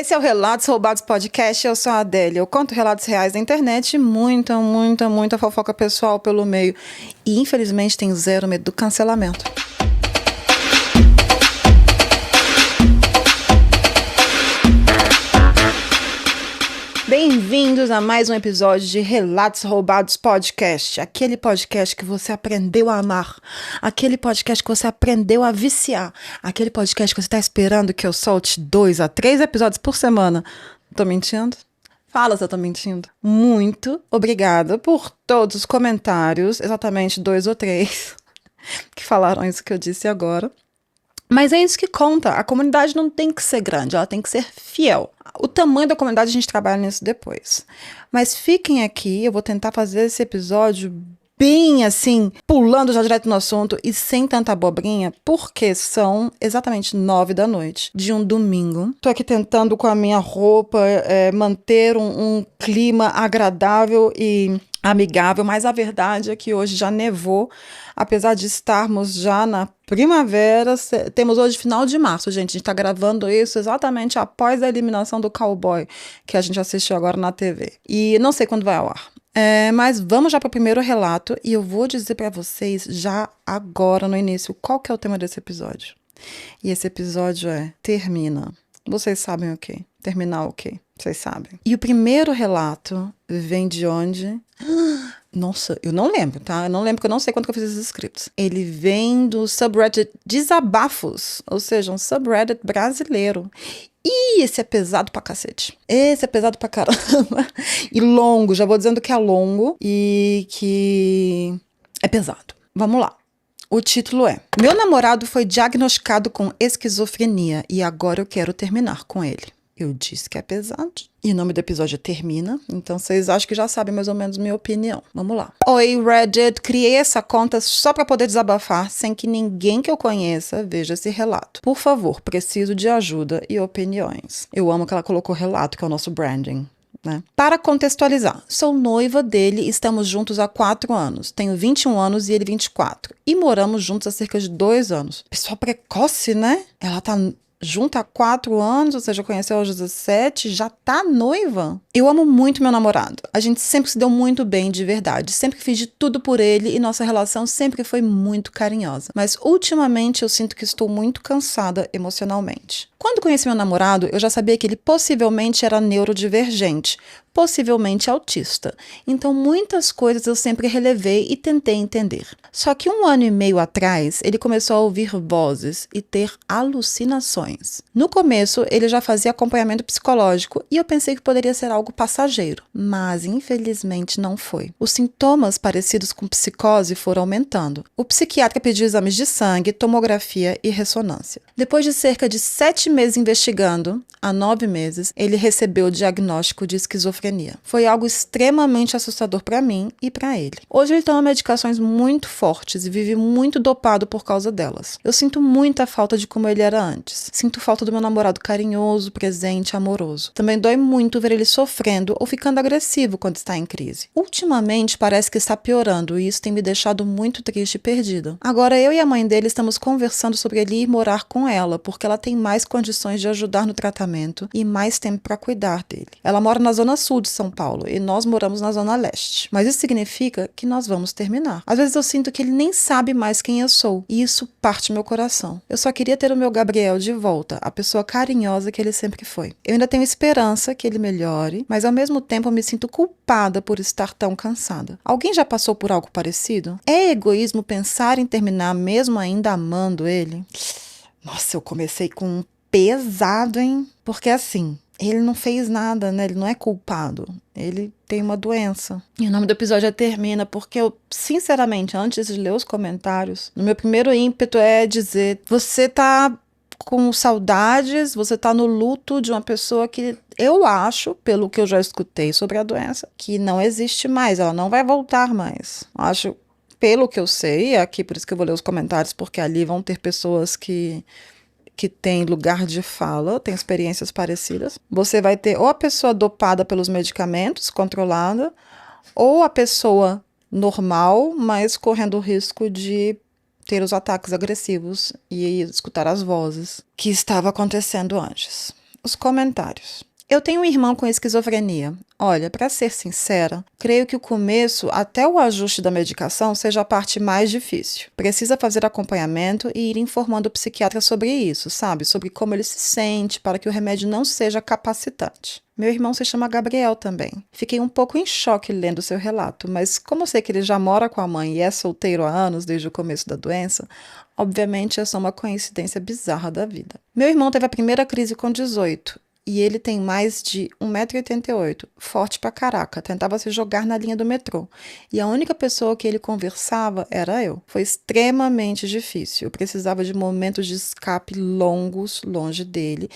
Esse é o Relatos Roubados Podcast, eu sou a Adélia. Eu conto relatos reais da internet e muita fofoca pessoal pelo meio. E infelizmente tenho zero medo do cancelamento. Bem-vindos a mais um episódio de Relatos Roubados Podcast. Aquele podcast que você aprendeu a amar. Aquele podcast que você aprendeu a viciar. Aquele podcast que você está esperando que eu solte 2 a 3 episódios por semana. Tô mentindo? Fala se eu tô mentindo. Muito obrigada por todos os comentários, exatamente 2 ou 3, que falaram isso que eu disse agora. Mas é isso que conta. A comunidade não tem que ser grande, ela tem que ser fiel. O tamanho da comunidade a gente trabalha nisso depois. Mas fiquem aqui, eu vou tentar fazer esse episódio bem assim, pulando já direto no assunto e sem tanta abobrinha, porque são exatamente 9 da noite de um domingo. Tô aqui tentando com a minha roupa manter um clima agradável e amigável, mas a verdade é que hoje já nevou. Apesar de estarmos já na primavera, temos hoje final de março, gente. A gente tá gravando isso exatamente após a eliminação do Cowboy, que a gente assistiu agora na TV. E não sei quando vai ao ar. Mas vamos já para o primeiro relato e eu vou dizer para vocês já agora no início qual que é o tema desse episódio. E esse episódio é Termina. Vocês sabem o quê? Terminar o quê? Vocês sabem. E o primeiro relato vem de onde? Nossa, eu não lembro, tá? Eu não lembro, porque eu não sei quando que eu fiz esses scripts. Ele vem do subreddit Desabafos, ou seja, um subreddit brasileiro. E esse é pesado pra cacete. Esse é pesado pra caramba. E longo, já vou dizendo que é longo e que é pesado. Vamos lá. O título é: Meu namorado foi diagnosticado com esquizofrenia e agora eu quero terminar com ele. Eu disse que é pesado. E o nome do episódio é Termina, então vocês acham que já sabem mais ou menos minha opinião. Vamos lá. Oi, Reddit. Criei essa conta só pra poder desabafar, sem que ninguém que eu conheça veja esse relato. Por favor, preciso de ajuda e opiniões. Eu amo que ela colocou relato, que é o nosso branding. Né? Para contextualizar, sou noiva dele e estamos juntos há 4 anos. Tenho 21 anos e ele 24. E moramos juntos há cerca de 2 anos. Pessoa precoce, né? Ela tá junto há 4 anos, ou seja, conheceu aos 17, já tá noiva. Eu amo muito meu namorado. A gente sempre se deu muito bem, de verdade. Sempre fiz de tudo por ele e nossa relação sempre foi muito carinhosa. Mas ultimamente eu sinto que estou muito cansada emocionalmente. Quando conheci meu namorado, eu já sabia que ele possivelmente era neurodivergente, possivelmente autista. Então muitas coisas eu sempre relevei e tentei entender. Só que 1 ano e meio atrás, ele começou a ouvir vozes e ter alucinações. No começo, ele já fazia acompanhamento psicológico e eu pensei que poderia ser algo passageiro, mas infelizmente não foi. Os sintomas parecidos com psicose foram aumentando. O psiquiatra pediu exames de sangue, tomografia e ressonância. Depois de cerca de 7 meses investigando, há 9 meses, ele recebeu o diagnóstico de esquizofrenia. Foi algo extremamente assustador para mim e para ele. Hoje ele toma medicações muito fortes e vive muito dopado por causa delas. Eu sinto muita falta de como ele era antes. Sinto falta do meu namorado carinhoso, presente, amoroso. Também dói muito ver ele sofrendo ou ficando agressivo quando está em crise. Ultimamente parece que está piorando e isso tem me deixado muito triste e perdida. Agora eu e a mãe dele estamos conversando sobre ele ir morar com ela, porque ela tem mais condições de ajudar no tratamento e mais tempo para cuidar dele. Ela mora na zona sul de São Paulo e nós moramos na zona leste. Mas isso significa que nós vamos terminar. Às vezes eu sinto que ele nem sabe mais quem eu sou e isso parte meu coração. Eu só queria ter o meu Gabriel de volta, a pessoa carinhosa que ele sempre foi. Eu ainda tenho esperança que ele melhore, mas ao mesmo tempo eu me sinto culpada por estar tão cansada. Alguém já passou por algo parecido? É egoísmo pensar em terminar mesmo ainda amando ele? Nossa, eu comecei com um pesado, hein? Porque assim, ele não fez nada, né? Ele não é culpado. Ele tem uma doença. E o nome do episódio é Termina, porque eu, sinceramente, antes de ler os comentários, o meu primeiro ímpeto é dizer: você tá com saudades, você tá no luto de uma pessoa que eu acho, pelo que eu já escutei sobre a doença, que não existe mais, ela não vai voltar mais. Acho, pelo que eu sei, aqui por isso que eu vou ler os comentários, porque ali vão ter pessoas que tem lugar de fala, tem experiências parecidas. Você vai ter ou a pessoa dopada pelos medicamentos, controlada, ou a pessoa normal, mas correndo o risco de ter os ataques agressivos e escutar as vozes que estava acontecendo antes. Os comentários. Eu tenho um irmão com esquizofrenia. Olha, para ser sincera, creio que o começo, até o ajuste da medicação, seja a parte mais difícil. Precisa fazer acompanhamento e ir informando o psiquiatra sobre isso, sabe? Sobre como ele se sente, para que o remédio não seja capacitante. Meu irmão se chama Gabriel também. Fiquei um pouco em choque lendo seu relato, mas como eu sei que ele já mora com a mãe e é solteiro há anos, desde o começo da doença, obviamente é só uma coincidência bizarra da vida. Meu irmão teve a primeira crise com 18. E ele tem mais de 1,88 m, forte pra caraca, tentava se jogar na linha do metrô. E a única pessoa que ele conversava era eu. Foi extremamente difícil. Eu precisava de momentos de escape longos, longe dele,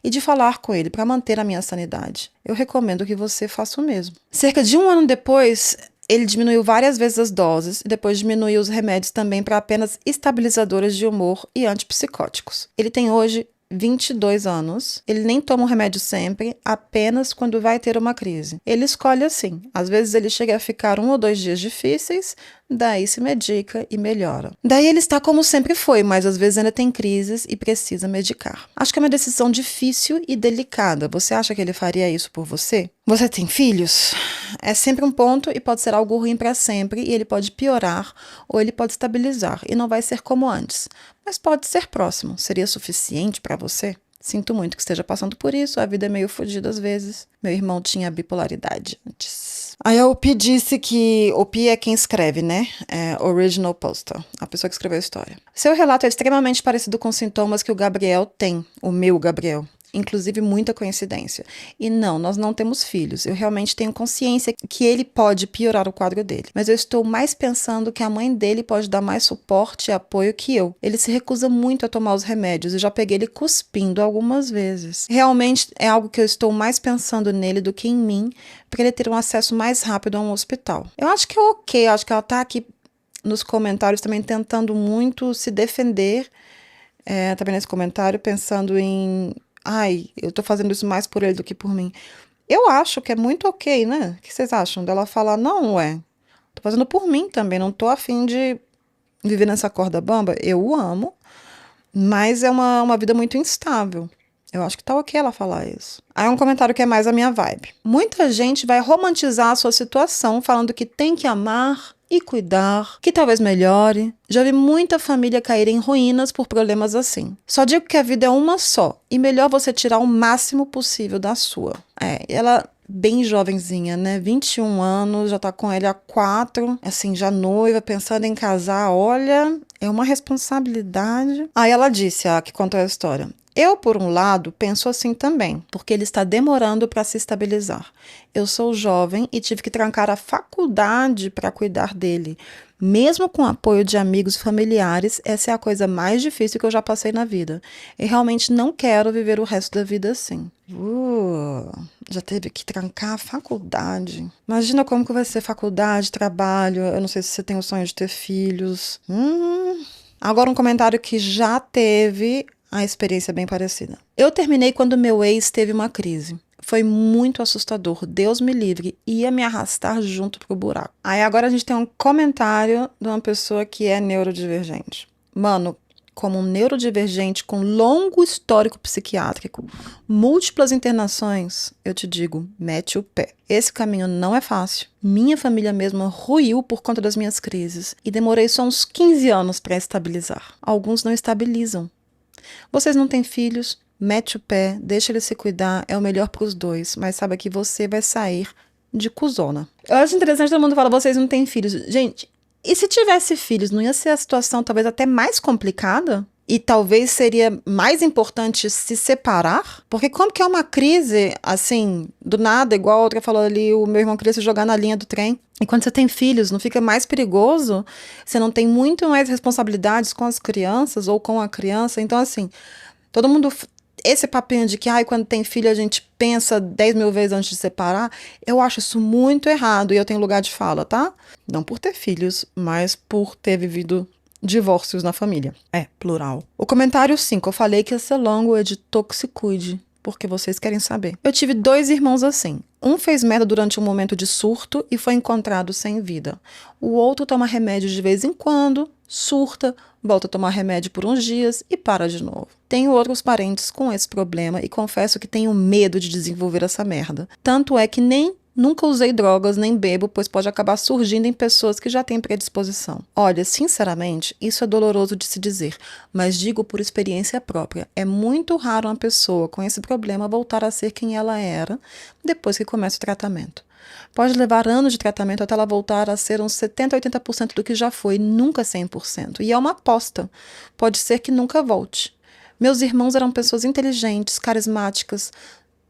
e de falar com ele para manter a minha sanidade. Eu recomendo que você faça o mesmo. Cerca de um ano depois, ele diminuiu várias vezes as doses e depois diminuiu os remédios também para apenas estabilizadores de humor e antipsicóticos. Ele tem hoje 22 anos, ele nem toma o remédio sempre, apenas quando vai ter uma crise. Ele escolhe assim. Às vezes ele chega a ficar 1 ou 2 dias difíceis, daí se medica e melhora. Daí ele está como sempre foi, mas às vezes ainda tem crises e precisa medicar. Acho que é uma decisão difícil e delicada. Você acha que ele faria isso por você? Você tem filhos? É sempre um ponto e pode ser algo ruim para sempre e ele pode piorar ou ele pode estabilizar e não vai ser como antes. Mas pode ser próximo. Seria suficiente para você? Sinto muito que esteja passando por isso. A vida é meio fodida às vezes. Meu irmão tinha bipolaridade antes. Aí a Opi disse que... Opi é quem escreve, né? É Original Poster. A pessoa que escreveu a história. Seu relato é extremamente parecido com os sintomas que o Gabriel tem. O meu Gabriel. Inclusive, muita coincidência. E não, nós não temos filhos. Eu realmente tenho consciência que ele pode piorar o quadro dele. Mas eu estou mais pensando que a mãe dele pode dar mais suporte e apoio que eu. Ele se recusa muito a tomar os remédios. Eu já peguei ele cuspindo algumas vezes. Realmente é algo que eu estou mais pensando nele do que em mim, para ele ter um acesso mais rápido a um hospital. Eu acho que é ok. Eu acho que ela está aqui nos comentários também tentando muito se defender. Tá vendo esse comentário? Pensando em... Ai, eu tô fazendo isso mais por ele do que por mim. Eu acho que é muito ok, né? O que vocês acham dela falar, não, tô fazendo por mim também, não tô afim de viver nessa corda bamba. Eu o amo, mas é uma vida muito instável. Eu acho que tá ok ela falar isso. Aí um comentário que é mais a minha vibe. Muita gente vai romantizar a sua situação, falando que tem que amar e cuidar, que talvez melhore. Já vi muita família cair em ruínas por problemas assim. Só digo que a vida é uma só, e melhor você tirar o máximo possível da sua. Ela... bem jovenzinha, né? 21 anos, já tá com ele há 4, assim, já noiva, pensando em casar. Olha, é uma responsabilidade. Aí ela disse, que contou a história. Eu, por um lado, penso assim também, porque ele está demorando para se estabilizar. Eu sou jovem e tive que trancar a faculdade para cuidar dele. Mesmo com o apoio de amigos e familiares, essa é a coisa mais difícil que eu já passei na vida. E realmente não quero viver o resto da vida assim. Já teve que trancar a faculdade. Imagina como que vai ser faculdade, trabalho. Eu não sei se você tem o sonho de ter filhos. Agora um comentário que já teve a experiência bem parecida. Eu terminei quando meu ex teve uma crise. Foi muito assustador. Deus me livre. Ia me arrastar junto pro buraco. Aí agora a gente tem um comentário de uma pessoa que é neurodivergente. Mano, como um neurodivergente com longo histórico psiquiátrico, múltiplas internações, eu te digo, mete o pé. Esse caminho não é fácil. Minha família mesma ruiu por conta das minhas crises. E demorei só uns 15 anos para estabilizar. Alguns não estabilizam. Vocês não têm filhos? Mete o pé, deixa ele se cuidar, é o melhor para os dois, mas saiba que você vai sair de cuzona. Eu acho interessante todo mundo fala, vocês não têm filhos. Gente, e se tivesse filhos, não ia ser a situação talvez até mais complicada? E talvez seria mais importante se separar? Porque como que é uma crise, assim, do nada, igual a outra falou ali, o meu irmão queria se jogar na linha do trem. E quando você tem filhos, não fica mais perigoso? Você não tem muito mais responsabilidades com as crianças ou com a criança? Então, assim, todo mundo... Esse papinho de que quando tem filho a gente pensa 10 mil vezes antes de separar, eu acho isso muito errado e eu tenho lugar de fala, tá? Não por ter filhos, mas por ter vivido divórcios na família. Plural. O comentário 5, eu falei que ia ser longo, é de Toxicuide, porque vocês querem saber. Eu tive 2 irmãos assim. Um fez merda durante um momento de surto e foi encontrado sem vida. O outro toma remédios de vez em quando, surta, volta a tomar remédio por uns dias e para de novo. Tenho outros parentes com esse problema e confesso que tenho medo de desenvolver essa merda. Tanto é que nunca usei drogas nem bebo, pois pode acabar surgindo em pessoas que já têm predisposição. Olha, sinceramente, isso é doloroso de se dizer, mas digo por experiência própria. É muito raro uma pessoa com esse problema voltar a ser quem ela era depois que começa o tratamento. Pode levar anos de tratamento até ela voltar a ser uns 70, 80% do que já foi, nunca 100%. E é uma aposta. Pode ser que nunca volte. Meus irmãos eram pessoas inteligentes, carismáticas.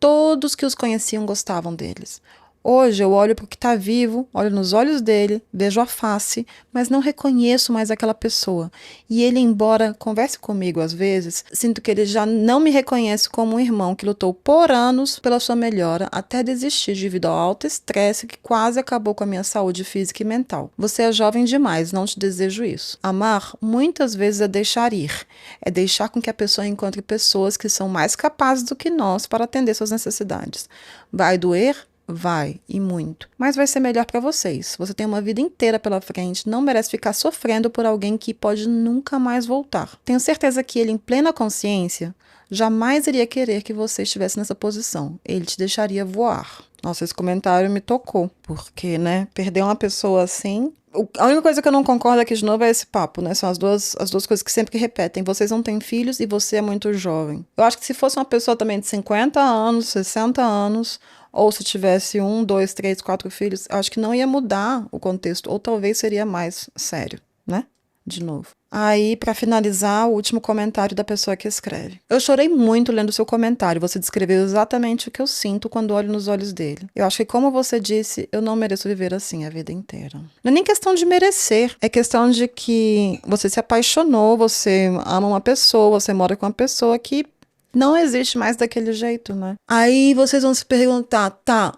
Todos que os conheciam gostavam deles. Hoje eu olho para o que está vivo, olho nos olhos dele, vejo a face, mas não reconheço mais aquela pessoa. E ele, embora converse comigo às vezes, sinto que ele já não me reconhece como um irmão que lutou por anos pela sua melhora, até desistir devido ao alto estresse que quase acabou com a minha saúde física e mental. Você é jovem demais, não te desejo isso. Amar muitas vezes é deixar ir, é deixar com que a pessoa encontre pessoas que são mais capazes do que nós para atender suas necessidades. Vai doer? Vai, e muito. Mas vai ser melhor para vocês. Você tem uma vida inteira pela frente, não merece ficar sofrendo por alguém que pode nunca mais voltar. Tenho certeza que ele, em plena consciência, jamais iria querer que você estivesse nessa posição. Ele te deixaria voar. Nossa, esse comentário me tocou, porque, né, perder uma pessoa assim... A única coisa que eu não concordo aqui de novo é esse papo, né? São as duas coisas que sempre repetem. Vocês não têm filhos e você é muito jovem. Eu acho que se fosse uma pessoa também de 50 anos, 60 anos, ou se tivesse 1, 2, 3, 4 filhos, eu acho que não ia mudar o contexto, ou talvez seria mais sério, né? De novo. Aí, para finalizar, o último comentário da pessoa que escreve. Eu chorei muito lendo o seu comentário. Você descreveu exatamente o que eu sinto quando olho nos olhos dele. Eu acho que, como você disse, eu não mereço viver assim a vida inteira. Não é nem questão de merecer. É questão de que você se apaixonou, você ama uma pessoa, você mora com uma pessoa que não existe mais daquele jeito, né? Aí vocês vão se perguntar, tá,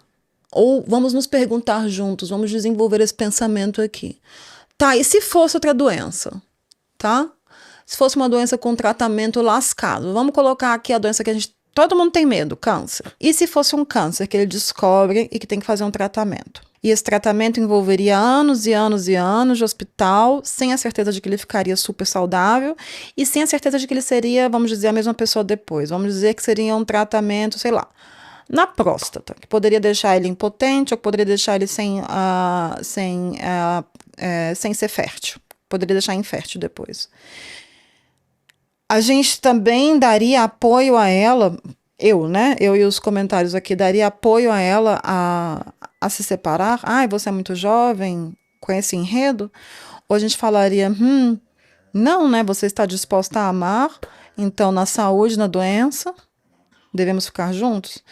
ou vamos nos perguntar juntos, vamos desenvolver esse pensamento aqui. Tá, e se fosse outra doença? Tá? Se fosse uma doença com tratamento lascado, vamos colocar aqui a doença que todo mundo tem medo, câncer. E se fosse um câncer que ele descobre e que tem que fazer um tratamento? E esse tratamento envolveria anos e anos e anos de hospital, sem a certeza de que ele ficaria super saudável e sem a certeza de que ele seria, vamos dizer, a mesma pessoa depois. Vamos dizer que seria um tratamento, sei lá, na próstata, que poderia deixar ele impotente ou que poderia deixar ele sem ser fértil. Poderia deixar infértil depois. A gente também daria apoio a ela, eu e os comentários aqui, daria apoio a ela a se separar. Ai, você é muito jovem, com esse enredo. Ou a gente falaria, não, né, você está disposta a amar, então na saúde, na doença, devemos ficar juntos.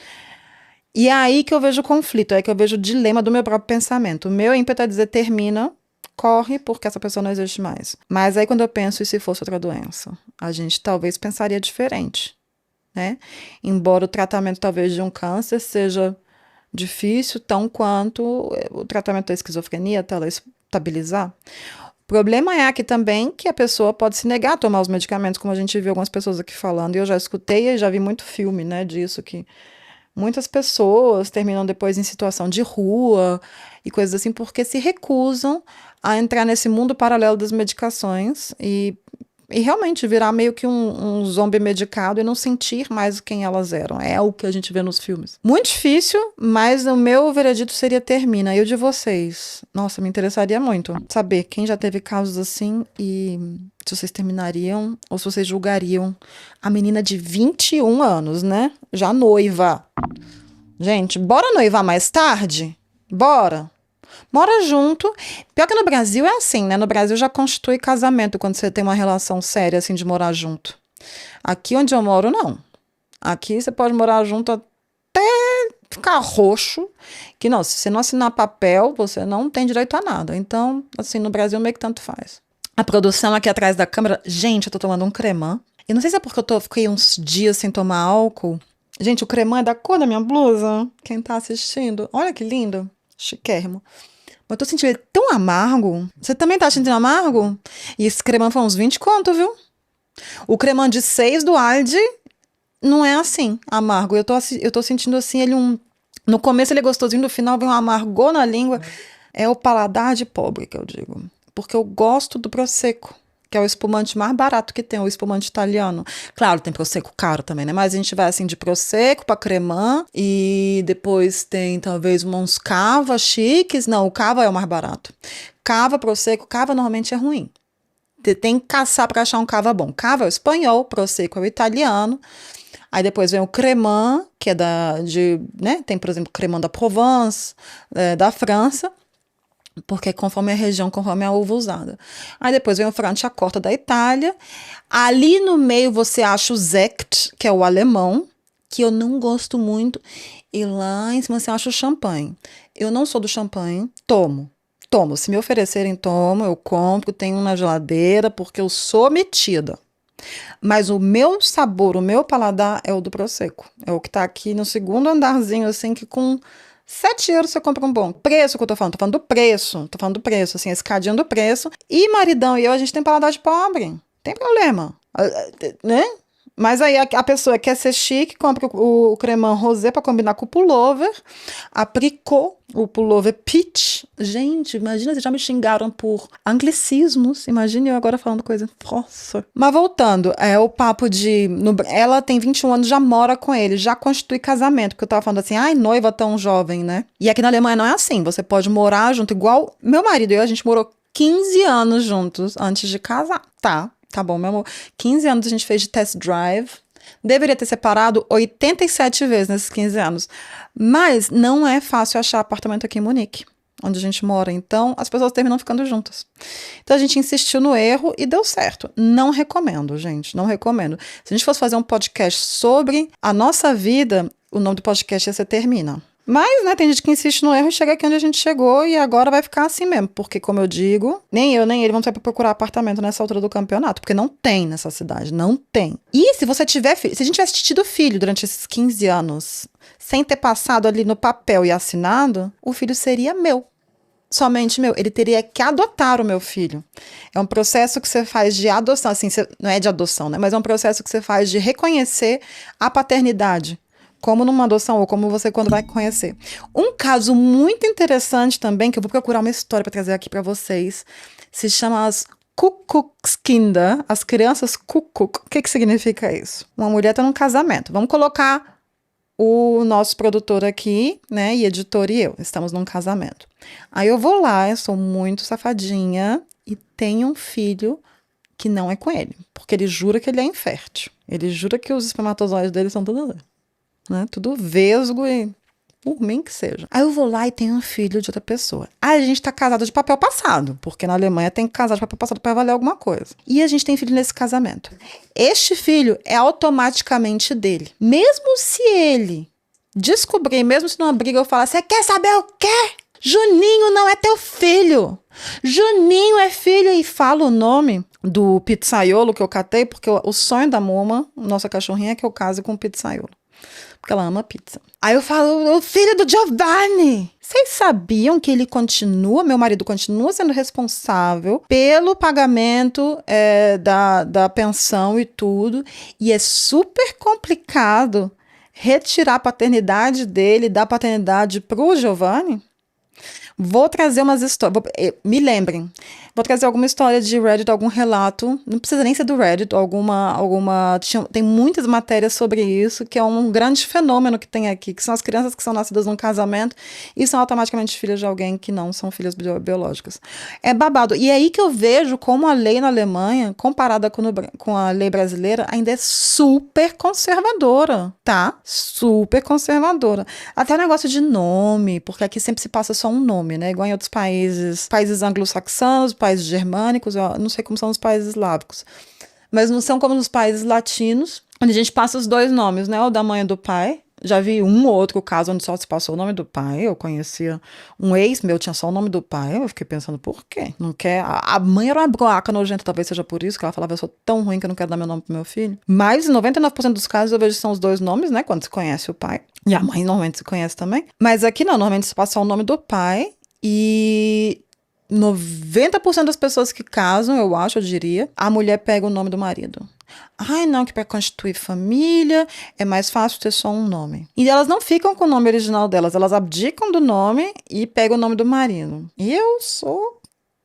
E é aí que eu vejo o conflito, é aí que eu vejo o dilema do meu próprio pensamento. O meu ímpeto é dizer, termina, corre, porque essa pessoa não existe mais. Mas aí quando eu penso, e se fosse outra doença? A gente talvez pensaria diferente, né? Embora o tratamento talvez de um câncer seja difícil, tão quanto o tratamento da esquizofrenia, até ela estabilizar. O problema é aqui também que a pessoa pode se negar a tomar os medicamentos, como a gente viu algumas pessoas aqui falando, e eu já escutei e já vi muito filme, né, disso, que muitas pessoas terminam depois em situação de rua e coisas assim, porque se recusam a entrar nesse mundo paralelo das medicações e realmente virar meio que um zombie medicado e não sentir mais quem elas eram. É o que a gente vê nos filmes. Muito difícil, mas o meu veredito seria termina. E o de vocês? Nossa, me interessaria muito saber quem já teve casos assim e se vocês terminariam ou se vocês julgariam a menina de 21 anos, né? Já noiva. Gente, bora noivar mais tarde? Bora! Mora junto. Pior que no Brasil é assim, né? No Brasil já constitui casamento quando você tem uma relação séria, assim, de morar junto. Aqui onde eu moro, não. Aqui você pode morar junto até ficar roxo, que não, se você não assinar papel, você não tem direito a nada. Então, assim, no Brasil meio que tanto faz. A produção aqui atrás da câmera, gente, eu tô tomando um cremã. E não sei se é porque fiquei uns dias sem tomar álcool. Gente, o cremã é da cor da minha blusa. Quem tá assistindo, olha que lindo. Chiquérrimo. Mas eu tô sentindo ele tão amargo. Você também tá sentindo amargo? E esse cremão foi uns 20 conto, viu? O cremão de 6 do Aldi não é assim, amargo. Eu tô sentindo assim, ele no começo ele é gostosinho, no final vem um amargor na língua. É o paladar de pobre que eu digo. porque eu gosto do Prosecco, que é o espumante mais barato que tem, o espumante italiano. Claro, tem Prosecco caro também, né? Mas a gente vai assim de Prosecco para Cremant e depois tem talvez uns cava chiques. Não, o cava é o mais barato. Cava, Prosecco, cava normalmente é ruim. Tem que caçar para achar um cava bom. Cava é o espanhol, Prosecco é o italiano. Aí depois vem o Cremant, que é né? Tem, por exemplo, Cremant da Provence, da França, porque conforme a região, conforme a uva usada. Aí depois vem o Franciacorta da Itália. Ali no meio você acha o Sekt, que é o alemão, que eu não gosto muito. E lá em cima você acha o champanhe. Eu não sou do champanhe, tomo. Se me oferecerem, tomo, eu compro, tenho na geladeira, porque eu sou metida. Mas o meu sabor, o meu paladar é o do Prosecco. É o que tá aqui no segundo andarzinho, assim, que com 7 euros você compra um bom. Preço que eu tô falando do preço, assim, a escadinha do preço. E maridão e eu, a gente tem paladar de pobre. Tem problema, né? Mas aí a pessoa quer ser chique, compra o cremant rosé para combinar com o pullover, apricot, o pullover peach. Gente, imagina, vocês já me xingaram por anglicismos. Imagine eu agora falando coisa. Nossa. Mas voltando, é o papo de... ela tem 21 anos, já mora com ele, já constitui casamento. Porque eu tava falando assim, ai, noiva tão jovem, né? E aqui na Alemanha não é assim. Você pode morar junto, igual meu marido e eu, a gente morou 15 anos juntos antes de casar, tá? Tá bom, meu amor. 15 anos a gente fez de test drive. Deveria ter separado 87 vezes nesses 15 anos. Mas não é fácil achar apartamento aqui em Munique, onde a gente mora. Então, as pessoas terminam ficando juntas. Então, a gente insistiu no erro e deu certo. Não recomendo, gente. Não recomendo. Se a gente fosse fazer um podcast sobre a nossa vida, o nome do podcast ia ser Termina. Mas, né, tem gente que insiste no erro e chega aqui onde a gente chegou e agora vai ficar assim mesmo. Porque, como eu digo, nem eu nem ele vão ter pra procurar apartamento nessa altura do campeonato. Porque não tem nessa cidade, não tem. E se você tiver filho, se a gente tivesse tido filho durante esses 15 anos, sem ter passado ali no papel e assinado, o filho seria meu. Somente meu. Ele teria que adotar o meu filho. É um processo que você faz de adoção, assim, não é de adoção, né? Mas é um processo que você faz de reconhecer a paternidade. Como numa adoção, ou como você quando vai conhecer. Um caso muito interessante também, que eu vou procurar uma história para trazer aqui para vocês, se chama as Kuckuckskinder, as crianças Kuckuck. O que significa isso? Uma mulher está num casamento. Vamos colocar o nosso produtor aqui, né, e editor e eu, estamos num casamento. Aí eu vou lá, eu sou muito safadinha, e tenho um filho que não é com ele, porque ele jura que ele é infértil. Ele jura que os espermatozoides dele são todos... né? Tudo vesgo e por mim que seja. Aí eu vou lá e tenho um filho de outra pessoa. Aí a gente tá casado de papel passado, porque na Alemanha tem que casar de papel passado para valer alguma coisa. E a gente tem filho nesse casamento. Este filho é automaticamente dele. Mesmo se ele descobrir, mesmo se numa briga eu falar, você quer saber o quê? Juninho não é teu filho. Juninho é filho, e fala o nome do pizzaiolo que eu catei, porque o sonho da Moma, nossa cachorrinha, é que eu case com o pizzaiolo. Porque ela ama pizza. Aí eu falo, o filho do Giovanni. Vocês sabiam que ele meu marido continua sendo responsável pelo pagamento da pensão e tudo, e é super complicado retirar a paternidade dele, dar paternidade pro Giovanni? Vou trazer umas histórias, me lembrem, vou trazer alguma história de Reddit, algum relato, não precisa nem ser do Reddit, tem muitas matérias sobre isso, que é um grande fenômeno que tem aqui, que são as crianças que são nascidas num casamento e são automaticamente filhas de alguém que não são filhas biológicas. É babado. E é aí que eu vejo como a lei na Alemanha, comparada com a lei brasileira, ainda é super conservadora, tá? Super conservadora. Até o negócio de nome, porque aqui sempre se passa só um nome, né? Igual em outros países anglo-saxãos, países germânicos, eu não sei como são os países eslávicos, mas não são como nos países latinos, onde a gente passa os dois nomes, né? O da mãe e do pai. Já vi um ou outro caso onde só se passou o nome do pai. Eu conhecia um ex meu, tinha só o nome do pai. Eu fiquei pensando, por quê? Não quer? A mãe era uma broaca nojenta, talvez seja por isso que ela falava, eu sou tão ruim que eu não quero dar meu nome pro meu filho. Mas 99% dos casos eu vejo que são os dois nomes, né? Quando se conhece o pai. E a mãe normalmente se conhece também. Mas aqui não, normalmente se passa só o nome do pai. E 90% das pessoas que casam, eu diria, a mulher pega o nome do marido. Ai, não, que para constituir família é mais fácil ter só um nome. E elas não ficam com o nome original delas, elas abdicam do nome e pegam o nome do marido. E eu sou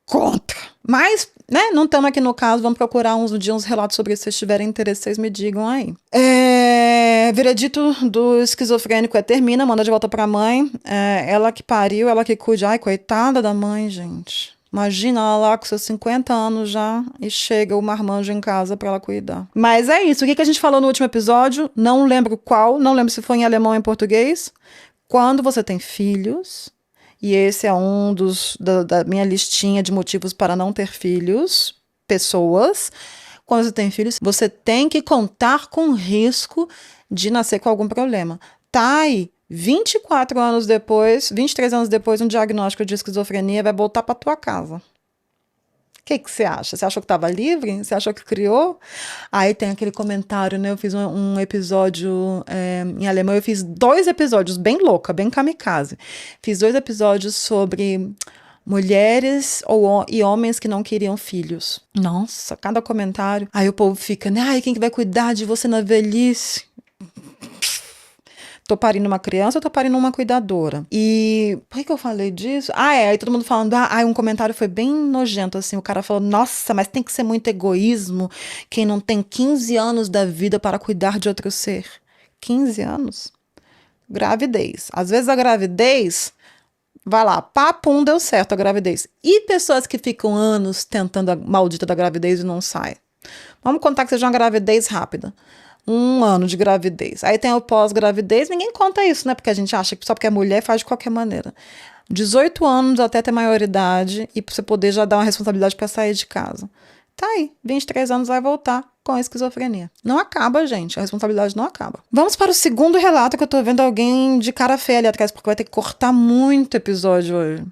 contra. Mas, né, não estamos aqui no caso, vamos procurar uns relatos sobre isso, se vocês tiverem interesse, vocês me digam aí. Veredito do esquizofrênico termina, manda de volta pra mãe. Ela que pariu, ela que cuide. Ai, coitada da mãe, gente. Imagina ela lá com seus 50 anos já e chega o marmanjo em casa pra ela cuidar. Mas é isso. O que a gente falou no último episódio? Não lembro qual, não lembro se foi em alemão ou em português. Quando você tem filhos, e esse é um da minha listinha de motivos para não ter filhos, pessoas. Quando você tem filhos, você tem que contar com o risco de nascer com algum problema. Tá aí, 23 anos depois, um diagnóstico de esquizofrenia vai voltar para tua casa. O que você acha? Você achou que estava livre? Você achou que criou? Aí tem aquele comentário, né? Eu fiz um episódio em alemão, eu fiz 2 episódios, bem louca, bem kamikaze. Fiz 2 episódios sobre mulheres e homens que não queriam filhos. Nossa, cada comentário. Aí o povo fica, né? Ai, quem que vai cuidar de você na velhice? Tô parindo uma criança ou tô parindo uma cuidadora? E por que eu falei disso? Aí todo mundo falando, um comentário foi bem nojento, assim, o cara falou, nossa, mas tem que ser muito egoísmo quem não tem 15 anos da vida para cuidar de outro ser. 15 anos? Gravidez. Às vezes a gravidez, vai lá, papum, deu certo a gravidez. E pessoas que ficam anos tentando a maldita da gravidez e não sai? Vamos contar que seja uma gravidez rápida. 1 ano de gravidez. Aí tem o pós-gravidez, ninguém conta isso, né? Porque a gente acha que só porque é mulher faz de qualquer maneira. 18 anos até ter maioridade e pra você poder já dar uma responsabilidade para sair de casa. Tá aí, 23 anos vai voltar com a esquizofrenia. Não acaba, gente, a responsabilidade não acaba. Vamos para o segundo relato, que eu tô vendo alguém de cara feia ali atrás, porque vai ter que cortar muito episódio hoje.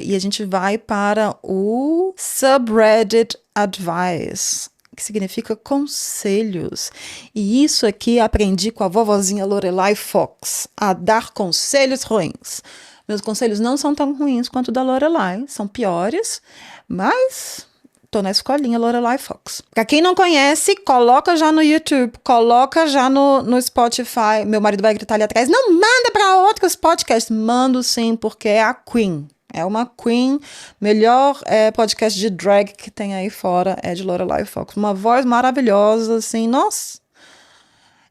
E a gente vai para o Subreddit Advice, que significa conselhos. E isso aqui aprendi com a vovozinha Lorelai Fox, a dar conselhos ruins. Meus conselhos não são tão ruins quanto o da Lorelai, são piores, mas tô na escolinha Lorelai Fox. Pra quem não conhece, coloca já no YouTube, coloca já no Spotify. Meu marido vai gritar ali atrás, não manda pra outros podcasts. Mando sim, porque é a Queen. É uma Queen, melhor podcast de drag que tem aí fora é de Lorelai Fox. Uma voz maravilhosa, assim, nossa.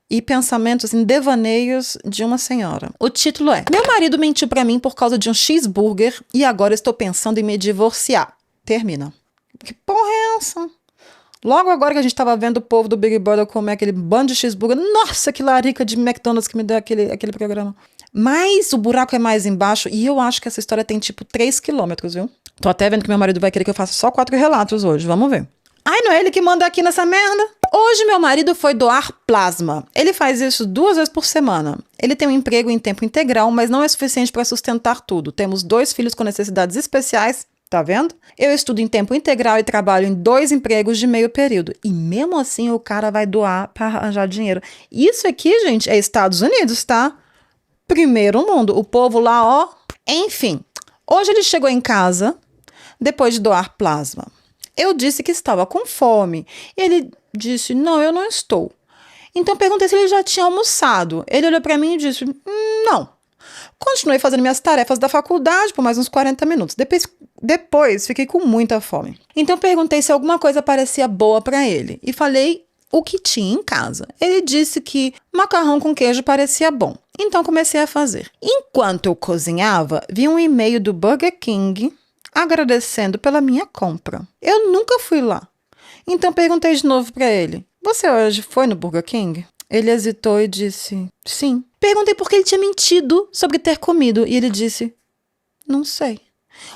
E pensamentos, assim, devaneios de uma senhora. O título é: Meu marido mentiu pra mim por causa de um cheeseburger e agora estou pensando em me divorciar. Termina. Que porra é essa? Logo agora que a gente tava vendo o povo do Big Brother comer aquele bando de cheeseburger. Nossa, que larica de McDonald's que me deu aquele programa. Mas o buraco é mais embaixo e eu acho que essa história tem tipo 3 quilômetros, viu? Tô até vendo que meu marido vai querer que eu faça só 4 relatos hoje, vamos ver. Ai, não é ele que manda aqui nessa merda? Hoje meu marido foi doar plasma. Ele faz isso 2 vezes por semana. Ele tem um emprego em tempo integral, mas não é suficiente para sustentar tudo. Temos 2 filhos com necessidades especiais, tá vendo? Eu estudo em tempo integral e trabalho em 2 empregos de meio período. E mesmo assim o cara vai doar para arranjar dinheiro. Isso aqui, gente, é Estados Unidos, tá? Primeiro mundo, o povo lá, ó. Enfim, hoje ele chegou em casa, depois de doar plasma. Eu disse que estava com fome. E ele disse, não, eu não estou. Então perguntei se ele já tinha almoçado. Ele olhou para mim e disse, não. Continuei fazendo minhas tarefas da faculdade por mais uns 40 minutos. Depois fiquei com muita fome. Então perguntei se alguma coisa parecia boa para ele. E falei o que tinha em casa. Ele disse que macarrão com queijo parecia bom. Então comecei a fazer. Enquanto eu cozinhava, vi um e-mail do Burger King agradecendo pela minha compra. Eu nunca fui lá. Então perguntei de novo para ele, você hoje foi no Burger King? Ele hesitou e disse, sim. Perguntei por que ele tinha mentido sobre ter comido e ele disse, não sei.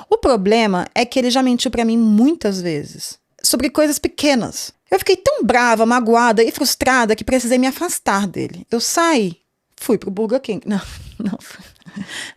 O problema é que ele já mentiu para mim muitas vezes, sobre coisas pequenas. Eu fiquei tão brava, magoada e frustrada que precisei me afastar dele. Eu saí, fui pro Burger King. Não.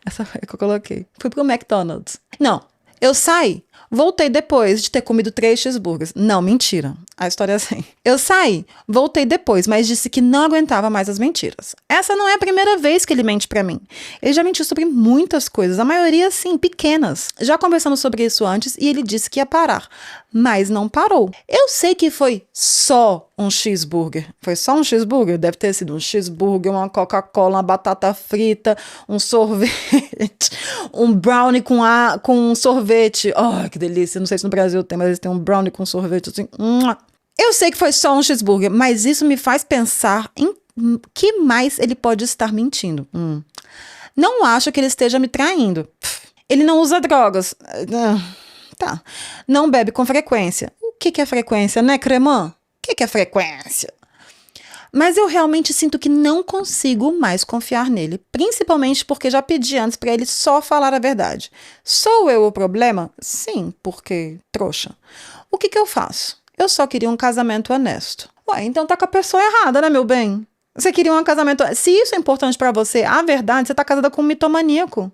Essa foi a que eu coloquei. Fui pro McDonald's. Não, eu saí. Voltei depois de ter comido 3 cheeseburgers. Não, mentira. A história é assim. Eu saí, voltei depois, mas disse que não aguentava mais as mentiras. Essa não é a primeira vez que ele mente pra mim. Ele já mentiu sobre muitas coisas, a maioria, sim, pequenas. Já conversamos sobre isso antes e ele disse que ia parar. mas não parou. Eu sei que foi só um cheeseburger. Foi só um cheeseburger? Deve ter sido um cheeseburger, uma Coca-Cola, uma batata frita, um sorvete, um brownie com sorvete. Oh, que delícia. Não sei se no Brasil tem, mas eles têm um brownie com sorvete assim. Eu sei que foi só um cheeseburger, mas isso me faz pensar em que mais ele pode estar mentindo. Não acho que ele esteja me traindo. Ele não usa drogas. Tá. Não bebe com frequência. O que é frequência, né, Cremã? O que é frequência? Mas eu realmente sinto que não consigo mais confiar nele. Principalmente porque já pedi antes pra ele só falar a verdade. Sou eu o problema? Sim, porque trouxa. O que eu faço? Eu só queria um casamento honesto. Ué, então tá com a pessoa errada, né, meu bem? Você queria um casamento... Se isso é importante pra você, a verdade, você tá casada com um mitomaníaco.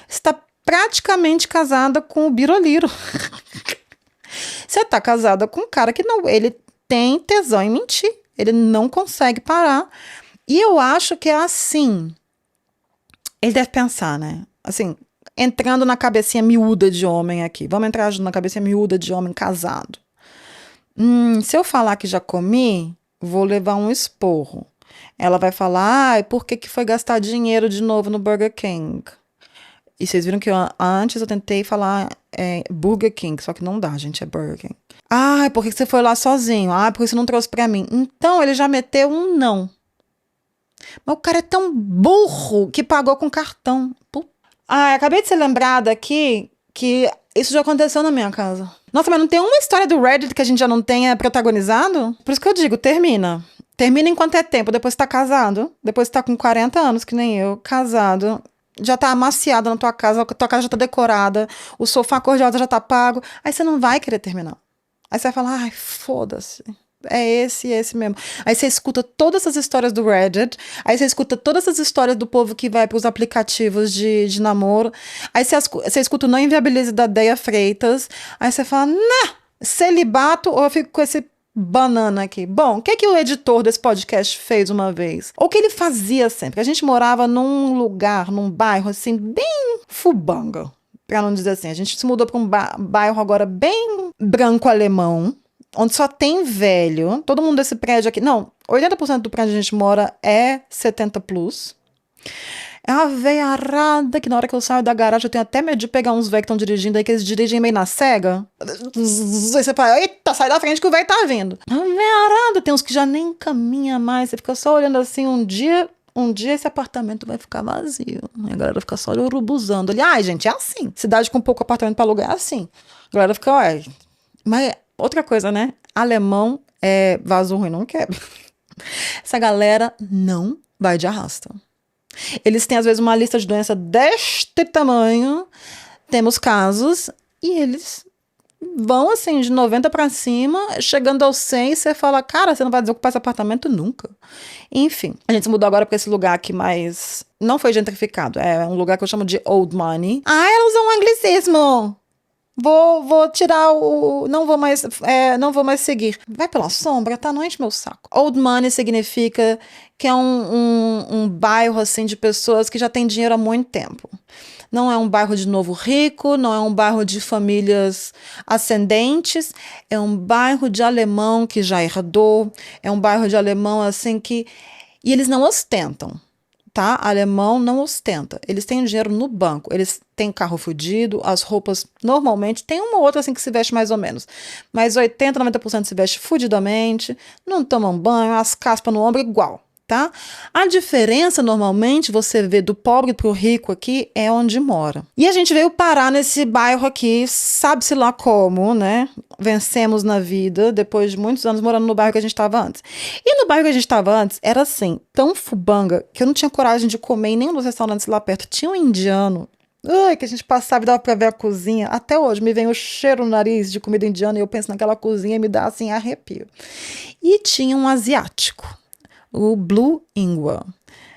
Você tá praticamente casada com o biroliro. Você tá casada com um cara que não... Ele tem tesão em mentir. Ele não consegue parar. E eu acho que é assim. Ele deve pensar, né? Assim, entrando na cabecinha miúda de homem aqui. Vamos entrar na cabecinha miúda de homem casado. Se eu falar que já comi, vou levar um esporro. Ela vai falar, por que foi gastar dinheiro de novo no Burger King? E vocês viram que antes eu tentei falar Burger King, só que não dá, gente, é Burger King. Por que você foi lá sozinho? Por que você não trouxe pra mim? Então, ele já meteu um não. Mas o cara é tão burro que pagou com cartão. Acabei de ser lembrada aqui que isso já aconteceu na minha casa. Nossa, mas não tem uma história do Reddit que a gente já não tenha protagonizado? Por isso que eu digo, termina. Termina enquanto é tempo, depois você tá casado, depois você tá com 40 anos, que nem eu, casado, já tá amaciado na tua casa já tá decorada, o sofá cor-de-rosa já tá pago, aí você não vai querer terminar. Aí você vai falar, foda-se, é esse mesmo. Aí você escuta todas essas histórias do Reddit, aí você escuta todas essas histórias do povo que vai pros aplicativos de namoro, aí você escuta o Não Inviabilize da Deia Freitas, aí você fala, celibato ou eu fico com esse banana aqui. Bom, o que o editor desse podcast fez uma vez? Ou o que ele fazia sempre? A gente morava num lugar, num bairro assim, bem fubanga, pra não dizer assim. A gente se mudou pra um bairro agora bem branco-alemão, onde só tem velho. Todo mundo desse prédio aqui... Não, 80% do prédio que a gente mora é 70+. É uma véia arada que na hora que eu saio da garagem eu tenho até medo de pegar uns velhos que estão dirigindo aí, que eles dirigem meio na cega. Aí você fala, eita, sai da frente que o velho tá vindo. É uma véia arada, tem uns que já nem caminha mais, você fica só olhando assim, um dia esse apartamento vai ficar vazio. Aí a galera fica só urubuzando ali. Gente, é assim. Cidade com pouco apartamento pra alugar é assim. A galera fica, Mas outra coisa, né? Alemão é vaso ruim, não quebra. Essa galera não vai de arrasta. Eles têm, às vezes, uma lista de doença deste tamanho. Temos casos. E eles vão, assim, de 90 pra cima. Chegando aos 100, você fala, cara, você não vai desocupar esse apartamento nunca. Enfim, a gente se mudou agora pra esse lugar aqui, mas não foi gentrificado. É um lugar que eu chamo de Old Money. Ela usou um anglicismo. Vou tirar o... Não vou mais seguir. Vai pela sombra, tá? Não enche meu saco. Old Money significa que é um bairro, assim, de pessoas que já têm dinheiro há muito tempo. Não é um bairro de novo rico, não é um bairro de famílias ascendentes, é um bairro de alemão que já herdou, é um bairro de alemão, assim, que... E eles não ostentam. Tá? Alemão não ostenta. Eles têm dinheiro no banco. Eles têm carro fudido, as roupas normalmente, tem uma ou outra assim que se veste mais ou menos. Mas 80, 90% se veste fudidamente, não tomam banho, as caspas no ombro igual, tá? A diferença normalmente você vê do pobre pro rico aqui é onde mora. E a gente veio parar nesse bairro aqui, sabe-se lá como, né? Vencemos na vida depois de muitos anos morando no bairro que a gente estava antes. E no bairro que a gente estava antes era assim, tão fubanga que eu não tinha coragem de comer em nenhum dos restaurantes lá perto. Tinha um indiano, que a gente passava e dava pra ver a cozinha. Até hoje me vem o cheiro no nariz de comida indiana e eu penso naquela cozinha e me dá assim arrepio. E tinha um asiático, o Blue Ingwer.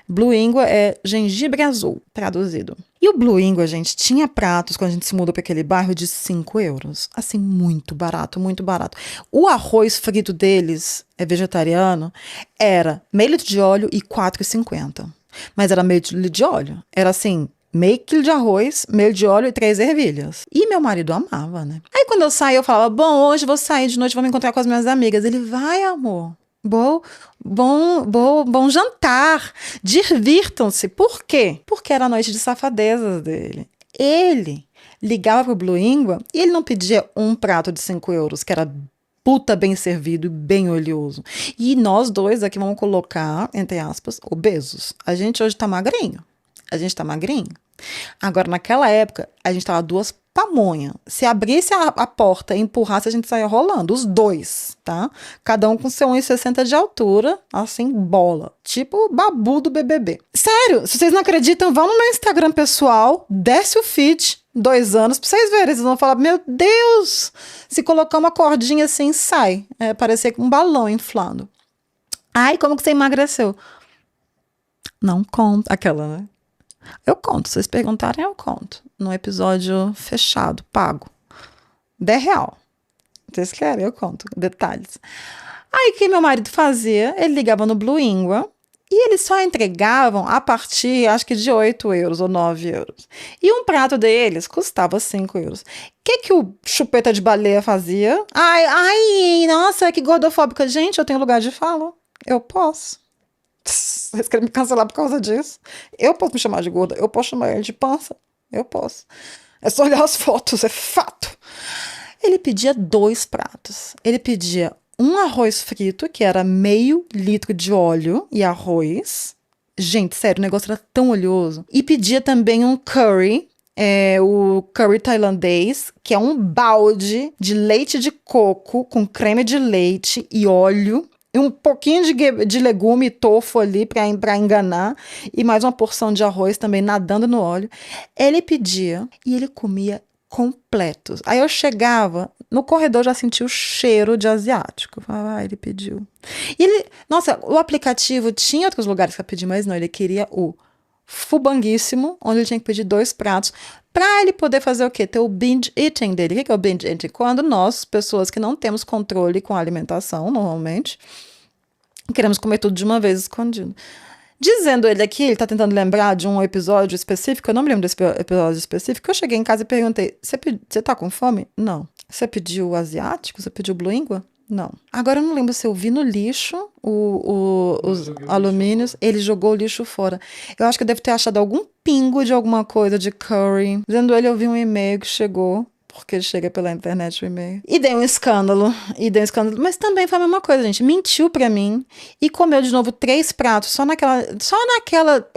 Blue Ingwer é gengibre azul, traduzido. E o Blue Ingwer, gente, tinha pratos, quando a gente se mudou para aquele bairro, de 5 euros. Assim, muito barato, muito barato. O arroz frito deles, é vegetariano, era meio litro de óleo e 4,50. Mas era meio litro de óleo. Era assim, meio quilo de arroz, meio de óleo e 3 ervilhas. E meu marido amava, né? Aí quando eu saí, eu falava, bom, hoje vou sair de noite, vou me encontrar com as minhas amigas. Ele, vai, amor. Bom jantar. Divirtam-se. Por quê? Porque era a noite de safadezas dele. Ele ligava pro Blue Ingua e ele não pedia um prato de 5 euros, que era puta bem servido e bem oleoso. E nós dois aqui vamos colocar, entre aspas, obesos. A gente hoje tá magrinho. A gente tá magrinho. Agora, naquela época, a gente tava duas pamonha. Se abrisse a porta e empurrasse, a gente saía rolando. Os dois, tá? Cada um com seu 1,60 de altura, assim, bola. Tipo o Babu do BBB. Sério, se vocês não acreditam, vão no meu Instagram pessoal, desce o feed, 2 anos, pra vocês verem. Vocês vão falar, meu Deus! Se colocar uma cordinha assim, sai. Parecia um balão inflando. Ai, como que você emagreceu? Não conta. Aquela, né? Eu conto, se vocês perguntarem, eu conto. Num episódio fechado, pago. R$10. Vocês querem? Eu conto. Detalhes. Aí, o que meu marido fazia? Ele ligava no Blue Ingua e eles só entregavam a partir, acho que de 8 euros ou 9 euros. E um prato deles custava 5 euros. O que o chupeta de baleia fazia? Ai, nossa, que gordofóbica. Gente, eu tenho lugar de fala. Eu posso. Vocês querem me cancelar por causa disso? Eu posso me chamar de gorda, eu posso chamar ele de pança, eu posso. É só olhar as fotos, é fato. Ele pedia 2 pratos. Ele pedia um arroz frito, que era meio litro de óleo e arroz. Gente, sério, o negócio era tão oleoso. E pedia também um curry, o curry tailandês, que é um balde de leite de coco com creme de leite e óleo. E um pouquinho de legume e tofu ali para enganar. E mais uma porção de arroz também nadando no óleo. Ele pedia e ele comia completos. Aí eu chegava, no corredor já sentia o cheiro de asiático. Eu falava, ele pediu. E ele, nossa, o aplicativo tinha outros lugares para pedir, mas não, ele queria o fubanguíssimo, onde ele tinha que pedir 2 pratos, para ele poder fazer o quê? Ter o binge eating dele. O que é o binge eating? Quando nós, pessoas que não temos controle com a alimentação, normalmente, queremos comer tudo de uma vez escondido. Dizendo ele aqui, ele tá tentando lembrar de um episódio específico, eu não me lembro desse episódio específico, eu cheguei em casa e perguntei, você tá com fome? Não. Você pediu o asiático? Você pediu Blue Ingua? Não. Agora eu não lembro se eu vi no lixo os alumínios. Ele jogou o lixo fora. Eu acho que eu devo ter achado algum pingo de alguma coisa de curry. Dizendo ele, eu vi um e-mail que chegou. Porque chega pela internet o e-mail. E deu um escândalo. Mas também foi a mesma coisa, gente. Mentiu pra mim. E comeu de novo 3 pratos. Só naquela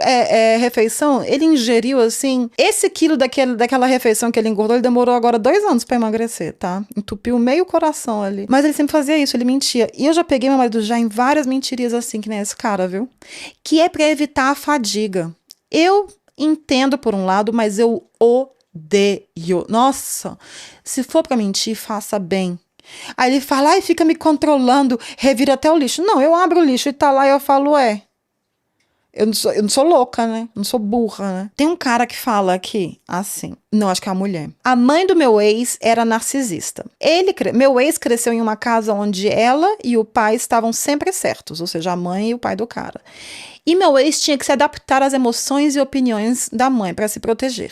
refeição, ele ingeriu, assim... Esse quilo daquela refeição que ele engordou, ele demorou agora 2 anos pra emagrecer, tá? Entupiu meio coração ali. Mas ele sempre fazia isso, ele mentia. E eu já peguei meu marido já em várias mentirias assim, que nem esse cara, viu? Que é pra evitar a fadiga. Eu entendo por um lado, mas eu odeio. Nossa, se for pra mentir, faça bem. Aí ele fala, fica me controlando, revira até o lixo. Não, eu abro o lixo e tá lá e eu falo, eu não sou louca, né? Não sou burra, né? Tem um cara que fala aqui, assim, não, acho que é a mulher. A mãe do meu ex era narcisista. Meu ex cresceu em uma casa onde ela e o pai estavam sempre certos, ou seja, a mãe e o pai do cara. E meu ex tinha que se adaptar às emoções e opiniões da mãe para se proteger.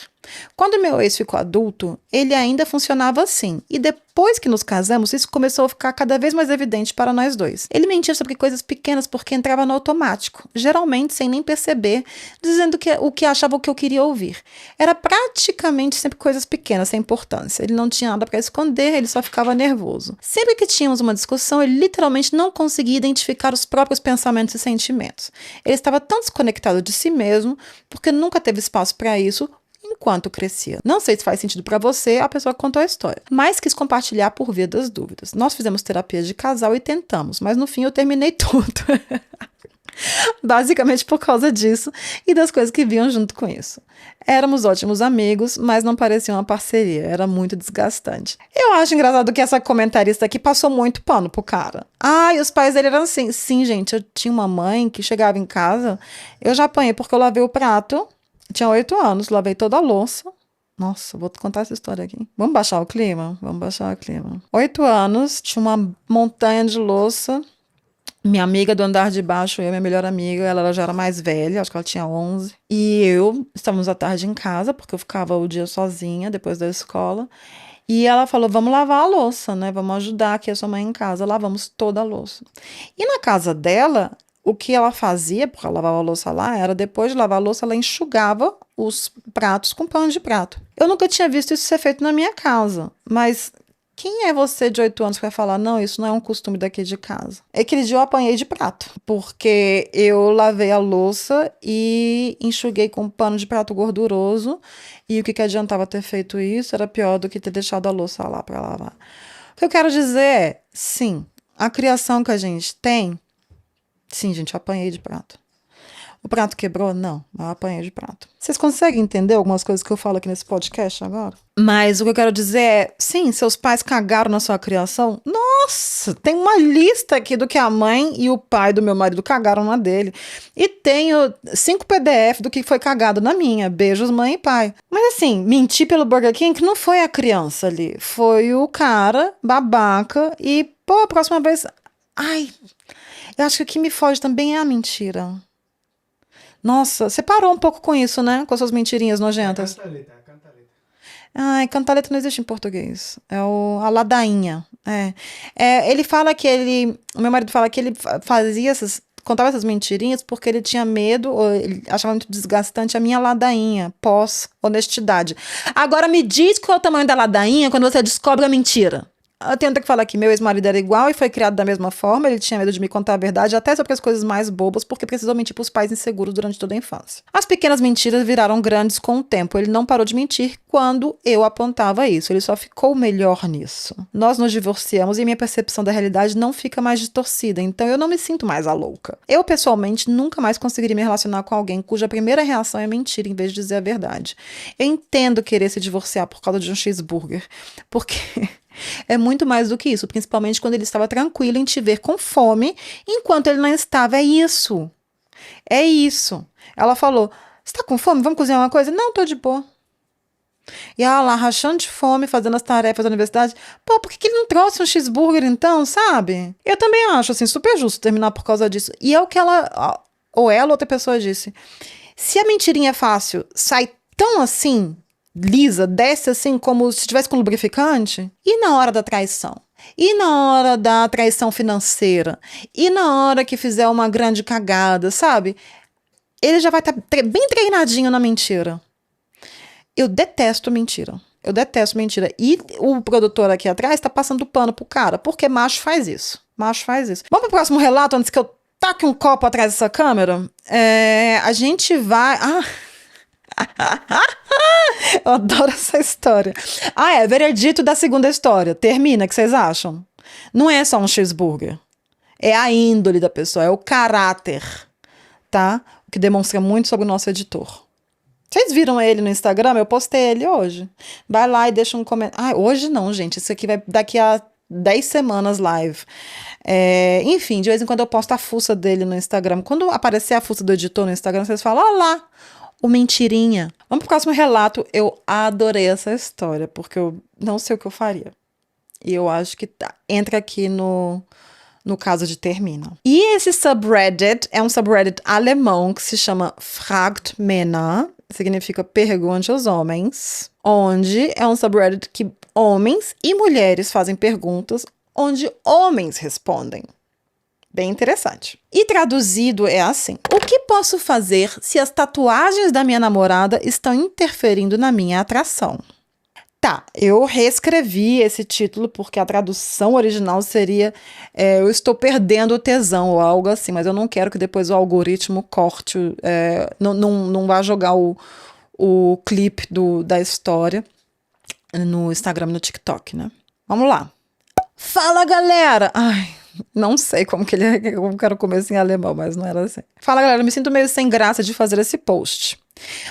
Quando meu ex ficou adulto, ele ainda funcionava assim. E depois que nos casamos, isso começou a ficar cada vez mais evidente para nós dois. Ele mentia sobre coisas pequenas porque entrava no automático, geralmente sem nem perceber, dizendo o que achava que eu queria ouvir. Era praticamente sempre coisas pequenas, sem importância. Ele não tinha nada para esconder, ele só ficava nervoso. Sempre que tínhamos uma discussão, ele literalmente não conseguia identificar os próprios pensamentos e sentimentos. Ele estava tão desconectado de si mesmo, porque nunca teve espaço para isso, enquanto crescia. Não sei se faz sentido para você, a pessoa que contou a história, mas quis compartilhar por via das dúvidas. Nós fizemos terapia de casal e tentamos, mas no fim eu terminei tudo. Basicamente por causa disso e das coisas que vinham junto com isso. Éramos ótimos amigos, mas não parecia uma parceria, era muito desgastante. Eu acho engraçado que essa comentarista aqui passou muito pano pro cara. E os pais dele eram assim. Sim, gente, eu tinha uma mãe que chegava em casa, eu já apanhei porque eu lavei o prato, tinha 8 anos, lavei toda a louça. Nossa, vou contar essa história aqui. Vamos baixar o clima? Vamos baixar o clima. 8 anos, tinha uma montanha de louça. Minha amiga do andar de baixo, eu, minha melhor amiga, ela já era mais velha, acho que ela tinha 11. E eu, estávamos à tarde em casa, porque eu ficava o dia sozinha, depois da escola. E ela falou, vamos lavar a louça, né? Vamos ajudar aqui a sua mãe em casa. Lavamos toda a louça. E na casa dela, o que ela fazia, porque ela lavava a louça lá, era depois de lavar a louça, ela enxugava os pratos com pano de prato. Eu nunca tinha visto isso ser feito na minha casa, mas quem é você de 8 anos que vai falar, não, isso não é um costume daqui de casa? Aquele dia eu apanhei de prato, porque eu lavei a louça e enxuguei com pano de prato gorduroso, e o que que adiantava ter feito isso? Era pior do que ter deixado a louça lá para lavar. O que eu quero dizer é, sim, a criação que a gente tem, sim, gente, eu apanhei de prato. O prato quebrou? Não, mas eu apanhei de prato. Vocês conseguem entender algumas coisas que eu falo aqui nesse podcast agora? Mas o que eu quero dizer é, sim, seus pais cagaram na sua criação? Nossa, tem uma lista aqui do que a mãe e o pai do meu marido cagaram na dele. E tenho 5 PDF do que foi cagado na minha. Beijos, mãe e pai. Mas assim, mentir pelo Burger King não foi a criança ali. Foi o cara babaca e, pô, a próxima vez... Ai, eu acho que o que me foge também é a mentira. Nossa, você parou um pouco com isso, né? Com as suas mentirinhas nojentas. Ai, cantaleta não existe em português. É a ladainha. Ele fala que o meu marido fala que ele contava essas mentirinhas porque ele tinha medo, ou ele achava muito desgastante a minha ladainha, pós-honestidade. Agora me diz qual é o tamanho da ladainha quando você descobre a mentira. Eu tenho que falar que meu ex-marido era igual e foi criado da mesma forma. Ele tinha medo de me contar a verdade, até sobre as coisas mais bobas, porque precisou mentir para os pais inseguros durante toda a infância. As pequenas mentiras viraram grandes com o tempo. Ele não parou de mentir quando eu apontava isso. Ele só ficou melhor nisso. Nós nos divorciamos e minha percepção da realidade não fica mais distorcida, então eu não me sinto mais a louca. Eu, pessoalmente, nunca mais conseguiria me relacionar com alguém cuja primeira reação é mentir em vez de dizer a verdade. Eu entendo querer se divorciar por causa de um cheeseburger, porque... é muito mais do que isso, principalmente quando ele estava tranquilo em te ver com fome, enquanto ele não estava. É isso. É isso. Ela falou, você tá com fome? Vamos cozinhar uma coisa? Não, tô de boa. E ela lá, rachando de fome, fazendo as tarefas da universidade. Pô, por que ele não trouxe um cheeseburger então, sabe? Eu também acho, assim, super justo terminar por causa disso. E é o que ela, ou outra pessoa disse. Se a mentirinha é fácil sai tão assim... lisa, desce assim como se tivesse com lubrificante. E na hora da traição? E na hora da traição financeira? E na hora que fizer uma grande cagada, sabe? Ele já vai estar bem treinadinho na mentira. Eu detesto mentira. Eu detesto mentira. E o produtor aqui atrás tá passando pano pro cara, porque macho faz isso. Macho faz isso. Vamos pro próximo relato antes que eu taque um copo atrás dessa câmera? A gente vai... eu adoro essa história. Veredito da segunda história. Termina, o que vocês acham? Não é só um cheeseburger. É a índole da pessoa, é o caráter, tá? O que demonstra muito sobre o nosso editor. Vocês viram ele no Instagram? Eu postei ele hoje. Vai lá e deixa um comentário. Hoje não, gente. Isso aqui vai daqui a 10 semanas live. Enfim, de vez em quando eu posto a fuça dele no Instagram. Quando aparecer a fuça do editor no Instagram, vocês falam, ó lá, o mentirinha. Vamos pro próximo relato. Eu adorei essa história, porque eu não sei o que eu faria. E eu acho que entra aqui no caso de Termina. E esse subreddit é um subreddit alemão que se chama Fragt Männer, significa pergunte aos homens, onde é um subreddit que homens e mulheres fazem perguntas, onde homens respondem. Bem interessante. E traduzido é assim: o que posso fazer se as tatuagens da minha namorada estão interferindo na minha atração? Tá, eu reescrevi esse título porque a tradução original seria eu estou perdendo o tesão ou algo assim, mas eu não quero que depois o algoritmo corte, não vá jogar o clipe da história no Instagram e no TikTok, né? Vamos lá. Fala, galera! Ai, não sei como que como que era o começo em alemão, mas não era assim. Fala, galera, me sinto meio sem graça de fazer esse post,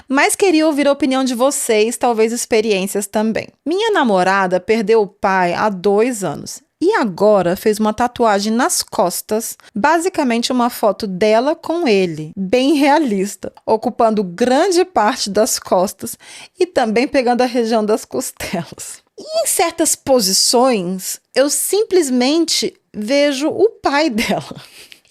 mas queria ouvir a opinião de vocês, talvez experiências também. Minha namorada perdeu o pai há 2 anos e agora fez uma tatuagem nas costas, basicamente uma foto dela com ele, bem realista, ocupando grande parte das costas e também pegando a região das costelas. E em certas posições, eu simplesmente vejo o pai dela.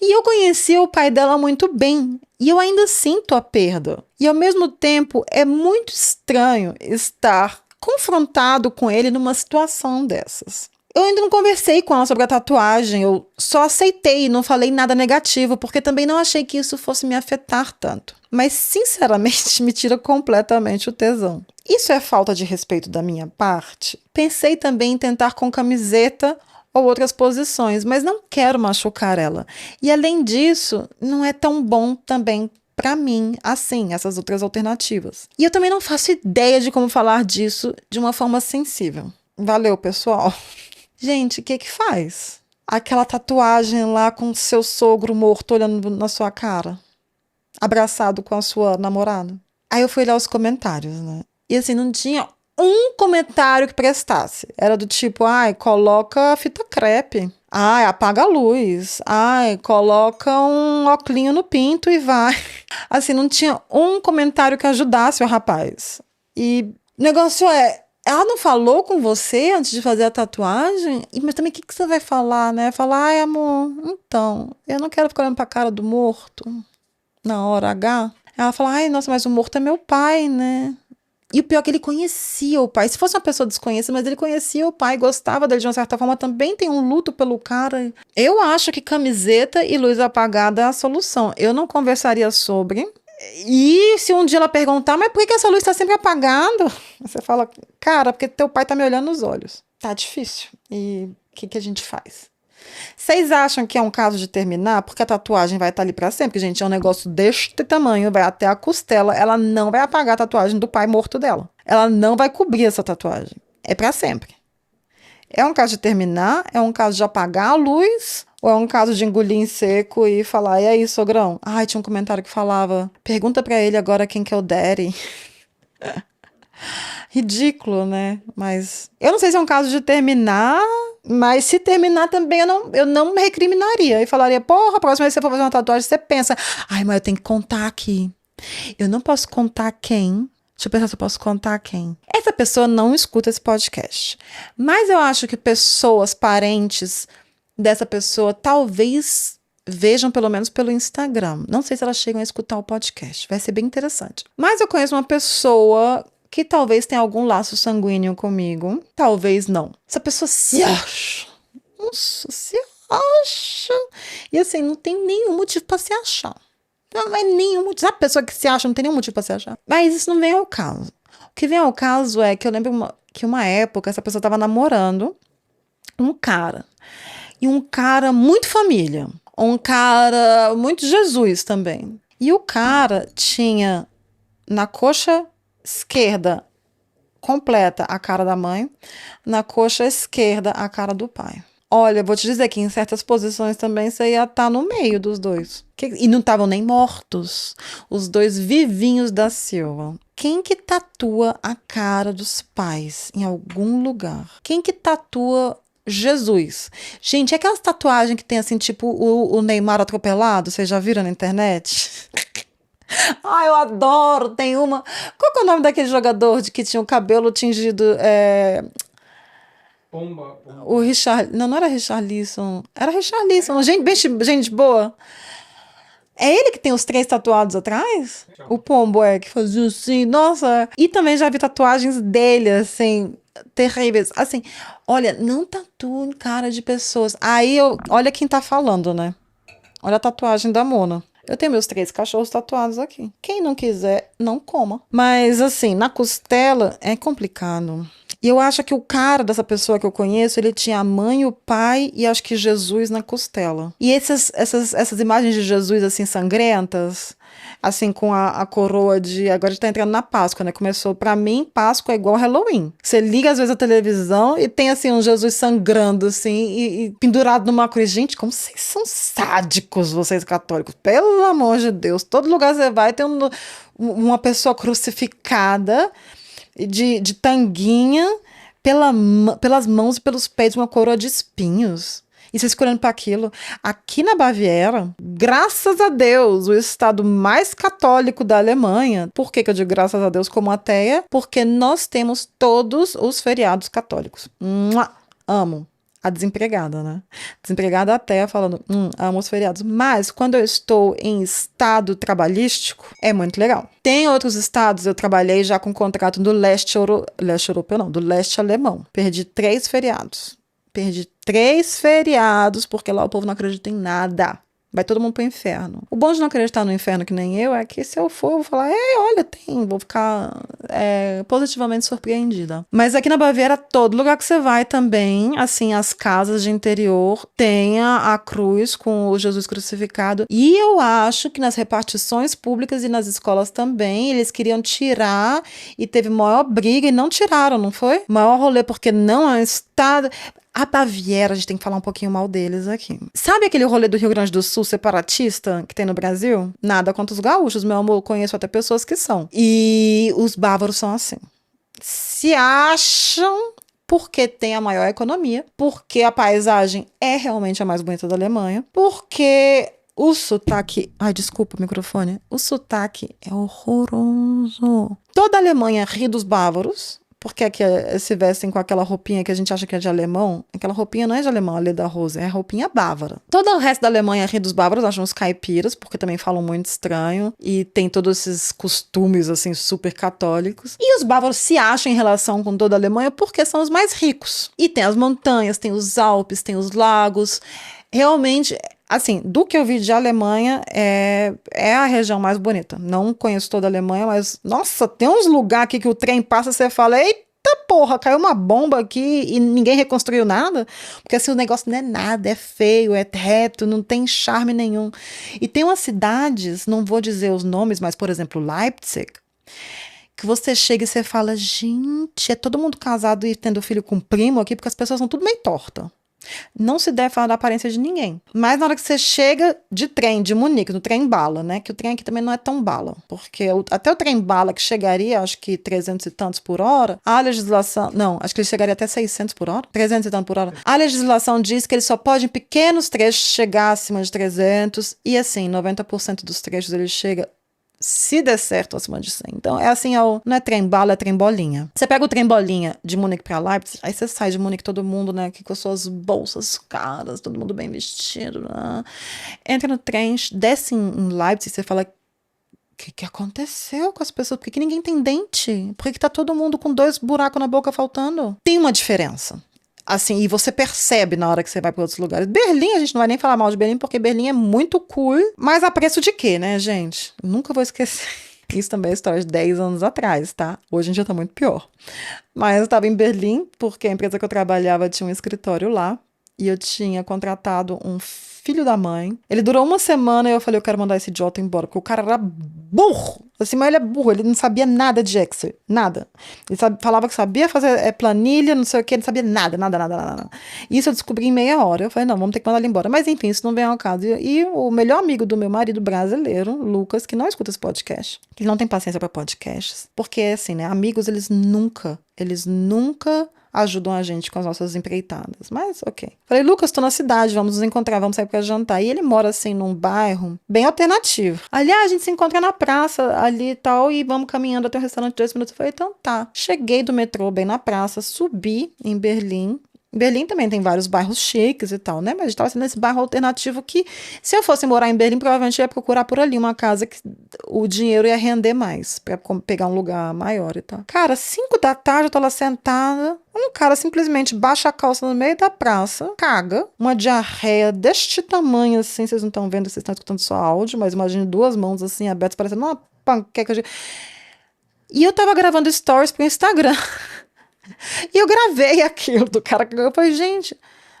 E eu conhecia o pai dela muito bem. E eu ainda sinto a perda. E ao mesmo tempo é muito estranho estar confrontado com ele numa situação dessas. Eu ainda não conversei com ela sobre a tatuagem, eu só aceitei e não falei nada negativo, porque também não achei que isso fosse me afetar tanto. Mas, sinceramente, me tira completamente o tesão. Isso é falta de respeito da minha parte? Pensei também em tentar com camiseta ou outras posições, mas não quero machucar ela. E, além disso, não é tão bom também para mim, assim, essas outras alternativas. E eu também não faço ideia de como falar disso de uma forma sensível. Valeu, pessoal! Gente, o que faz? Aquela tatuagem lá com seu sogro morto olhando na sua cara, abraçado com a sua namorada. Aí eu fui olhar os comentários, né? E assim, não tinha um comentário que prestasse. Era do tipo, ai, coloca fita crepe. Ai, apaga a luz. Ai, coloca um óculinho no pinto e vai. Assim, não tinha um comentário que ajudasse o rapaz. E o negócio é, ela não falou com você antes de fazer a tatuagem? Mas também o que você vai falar, né? Falar, ai, amor, então, eu não quero ficar olhando pra cara do morto na hora H. Ela fala, ai, nossa, mas o morto é meu pai, né? E o pior é que ele conhecia o pai. Se fosse uma pessoa desconhecida, mas ele conhecia o pai, gostava dele de uma certa forma, também tem um luto pelo cara. Eu acho que camiseta e luz apagada é a solução. Eu não conversaria sobre. E se um dia ela perguntar, mas por que essa luz está sempre apagada? Você fala, cara, porque teu pai tá me olhando nos olhos. Tá difícil. E o que a gente faz? Vocês acham que é um caso de terminar? Porque a tatuagem vai estar ali pra sempre, gente. É um negócio deste tamanho, vai até a costela. Ela não vai apagar a tatuagem do pai morto dela. Ela não vai cobrir essa tatuagem. É pra sempre. É um caso de terminar? É um caso de apagar a luz? Ou é um caso de engolir em seco e falar, e aí, sogrão? Ai, tinha um comentário que falava, pergunta pra ele agora quem que é o daddy. Ridículo, né? Mas eu não sei se é um caso de terminar, mas se terminar também eu não me recriminaria. E falaria, porra, a próxima vez que você for fazer uma tatuagem, você pensa, ai, mas eu tenho que contar aqui. Eu não posso contar quem. Deixa eu pensar se eu posso contar quem. Essa pessoa não escuta esse podcast. Mas eu acho que pessoas, parentes dessa pessoa, talvez vejam pelo menos pelo Instagram. Não sei se elas chegam a escutar o podcast. Vai ser bem interessante. Mas eu conheço uma pessoa que talvez tenha algum laço sanguíneo comigo. Talvez não. Essa pessoa se acha. Nossa, se acha. E assim, não tem nenhum motivo pra se achar. Não é nenhum motivo. Sabe a pessoa que se acha, não tem nenhum motivo pra se achar. Mas isso não vem ao caso. O que vem ao caso é que eu lembro que uma época essa pessoa tava namorando um cara. E um cara muito família. Um cara muito Jesus também. E o cara tinha na coxa esquerda completa a cara da mãe, na coxa esquerda a cara do pai. Olha, vou te dizer que em certas posições também você ia estar no meio dos dois. E não estavam nem mortos. Os dois vivinhos da Silva. Quem que tatua a cara dos pais em algum lugar? Quem que tatua Jesus? Gente, é aquelas tatuagens que tem assim, tipo o Neymar atropelado, vocês já viram na internet? Ah, eu adoro, tem uma... Qual que é o nome daquele jogador que tinha o cabelo tingido? Pomba. O Richard... Não era Richarlison. Era Richarlison. Gente boa. É ele que tem os 3 tatuados atrás? O Pombo que fazia assim, nossa. E também já vi tatuagens dele, assim, terríveis. Assim, olha, não tatuem cara de pessoas. Aí, olha quem tá falando, né? Olha a tatuagem da Mona. Eu tenho meus 3 cachorros tatuados aqui. Quem não quiser, não coma. Mas, assim, na costela é complicado. E eu acho que o cara dessa pessoa que eu conheço, ele tinha a mãe, o pai e acho que Jesus na costela. E essas imagens de Jesus, assim, sangrentas, assim, com a coroa de... Agora a gente tá entrando na Páscoa, né? Começou, pra mim, Páscoa é igual Halloween. Você liga, às vezes, a televisão e tem, assim, um Jesus sangrando, assim, e pendurado numa cruz. Gente, como vocês são sádicos, vocês católicos. Pelo amor de Deus. Todo lugar você vai, tem uma pessoa crucificada de tanguinha pelas mãos e pelos pés, uma coroa de espinhos. E vocês ficam olhando para aquilo. Aqui na Baviera, graças a Deus, o estado mais católico da Alemanha. Por que eu digo graças a Deus como ateia? Porque nós temos todos os feriados católicos. Amo. a desempregada, né? Desempregada até falando, amo os feriados. Mas quando eu estou em estado trabalhístico, é muito legal. Tem outros estados, eu trabalhei já com contrato do leste europeu, não, do leste alemão. Perdi 3 feriados. Perdi 3 feriados, porque lá o povo não acredita em nada. Vai todo mundo pro inferno. O bom de não acreditar no inferno que nem eu é que se eu for, eu vou falar, olha, tem, vou ficar positivamente surpreendida. Mas aqui na Baviera, todo lugar que você vai também, assim, as casas de interior, tem a cruz com o Jesus crucificado. E eu acho que nas repartições públicas e nas escolas também, eles queriam tirar e teve maior briga e não tiraram, não foi? Maior rolê porque não é um estado... A Baviera, a gente tem que falar um pouquinho mal deles aqui. Sabe aquele rolê do Rio Grande do Sul separatista que tem no Brasil? Nada contra os gaúchos, meu amor, conheço até pessoas que são. E os bávaros são assim. Se acham porque tem a maior economia, porque a paisagem é realmente a mais bonita da Alemanha, porque o sotaque... Ai, desculpa o microfone. O sotaque é horroroso. Toda a Alemanha ri dos bávaros, porque é que se vestem com aquela roupinha que a gente acha que é de alemão. Aquela roupinha não é de alemão, a Leda Rosa, é a roupinha bávara. Todo o resto da Alemanha ri dos bávaros, acham os caipiras, porque também falam muito estranho. E tem todos esses costumes, assim, super católicos. E os bávaros se acham em relação com toda a Alemanha porque são os mais ricos. E tem as montanhas, tem os Alpes, tem os lagos. Realmente... Assim, do que eu vi de Alemanha, é a região mais bonita. Não conheço toda a Alemanha, mas, nossa, tem uns lugares aqui que o trem passa e você fala, eita porra, caiu uma bomba aqui e ninguém reconstruiu nada. Porque assim, o negócio não é nada, é feio, é reto, não tem charme nenhum. E tem umas cidades, não vou dizer os nomes, mas, por exemplo, Leipzig, que você chega e você fala, gente, é todo mundo casado e tendo filho com primo aqui, porque as pessoas são tudo meio tortas. Não se deve falar da aparência de ninguém. Mas na hora que você chega de trem, de Munique, no trem bala, né? Que o trem aqui também não é tão bala. Porque até o trem bala que chegaria, acho que 300 e tantos por hora, a legislação... Não, acho que ele chegaria até 600 por hora. 300 e tantos por hora. A legislação diz que ele só pode em pequenos trechos chegar acima de 300. E assim, 90% dos trechos ele chega... Se der certo, acima de 100. Então, é assim, não é trem-bala, é trem-bolinha. Você pega o trem-bolinha de Munique pra Leipzig, aí você sai de Munique, todo mundo, né, aqui com as suas bolsas caras, todo mundo bem vestido, né? Entra no trem, desce em Leipzig, você fala, o que aconteceu com as pessoas? Por que ninguém tem dente? Por que tá todo mundo com 2 buracos na boca faltando? Tem uma diferença. Assim, e você percebe na hora que você vai para outros lugares. Berlim, a gente não vai nem falar mal de Berlim, porque Berlim é muito cool, mas a preço de quê, né, gente? Nunca vou esquecer. Isso também é história de 10 anos atrás, tá? Hoje em dia tá muito pior. Mas eu estava em Berlim, porque a empresa que eu trabalhava tinha um escritório lá, e eu tinha contratado um filho da mãe. Ele durou 1 semana e eu falei, eu quero mandar esse idiota embora, porque o cara era burro. Assim, mas ele é burro, ele não sabia nada de Excel, nada. Ele falava que sabia fazer planilha, não sei o que, ele não sabia nada. Isso eu descobri em meia hora. Eu falei, não, vamos ter que mandar ele embora. Mas enfim, isso não vem ao caso. E o melhor amigo do meu marido brasileiro, Lucas, que não escuta esse podcast, que não tem paciência para podcasts, porque assim, né, amigos, eles nunca ajudam a gente com as nossas empreitadas. Mas, ok. Falei, Lucas, tô na cidade, vamos nos encontrar, vamos sair pra jantar. E ele mora, assim, num bairro bem alternativo. Aliás, a gente se encontra na praça ali e tal, e vamos caminhando até o restaurante 2 minutos. Eu falei, então tá. Cheguei do metrô bem na praça, subi em Berlim. Berlim também tem vários bairros chiques e tal, né? Mas a gente tava assim, nesse bairro alternativo que, se eu fosse morar em Berlim, provavelmente eu ia procurar por ali uma casa que o dinheiro ia render mais, pra pegar um lugar maior e tal. Cara, 5 da tarde eu tô lá sentada, um cara simplesmente baixa a calça no meio da praça, caga, uma diarreia deste tamanho assim, vocês não estão vendo, vocês estão escutando só áudio, mas imagine 2 mãos assim abertas, parecendo uma panqueca de... E eu tava gravando stories pro Instagram. E eu gravei aquilo do cara cagando. Eu falei, gente,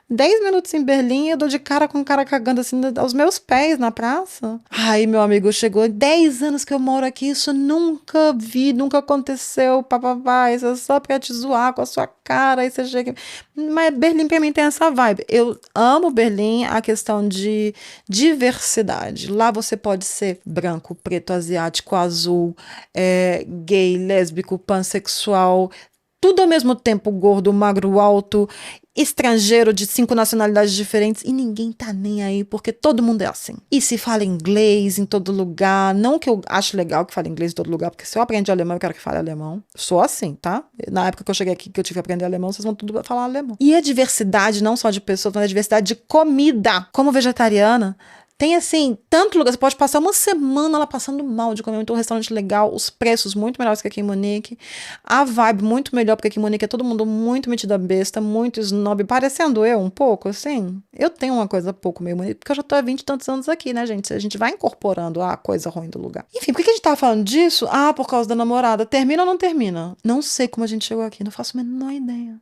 10 minutos em Berlim, eu dou de cara com um cara cagando assim aos meus pés na praça. Aí meu amigo chegou, 10 anos que eu moro aqui, isso nunca vi, nunca aconteceu, papapá, isso é só pra te zoar com a sua cara, aí você chega... Mas Berlim pra mim tem essa vibe. Eu amo Berlim, a questão de diversidade. Lá você pode ser branco, preto, asiático, azul, gay, lésbico, pansexual, tudo ao mesmo tempo, gordo, magro, alto, estrangeiro de 5 nacionalidades diferentes, e ninguém tá nem aí, porque todo mundo é assim. E se fala inglês em todo lugar, não que eu acho legal que fale inglês em todo lugar, porque se eu aprender alemão, eu quero que fale alemão. Sou assim, tá? Na época que eu cheguei aqui, que eu tive que aprender alemão, vocês vão tudo falar alemão. E a diversidade, não só de pessoas, mas a diversidade de comida. Como vegetariana, tem, assim, tanto lugar. Você pode passar uma semana lá passando mal de comer muito um restaurante legal, os preços muito melhores que aqui em Munique, a vibe muito melhor, porque aqui em Munique é todo mundo muito metido a besta, muito snob, parecendo eu um pouco, assim. Eu tenho uma coisa pouco meio Munique, porque eu já tô há 20 e tantos anos aqui, né, gente? A gente vai incorporando a coisa ruim do lugar. Enfim, por que a gente tava falando disso? Ah, por causa da namorada. Termina ou não termina? Não sei como a gente chegou aqui, não faço a menor ideia.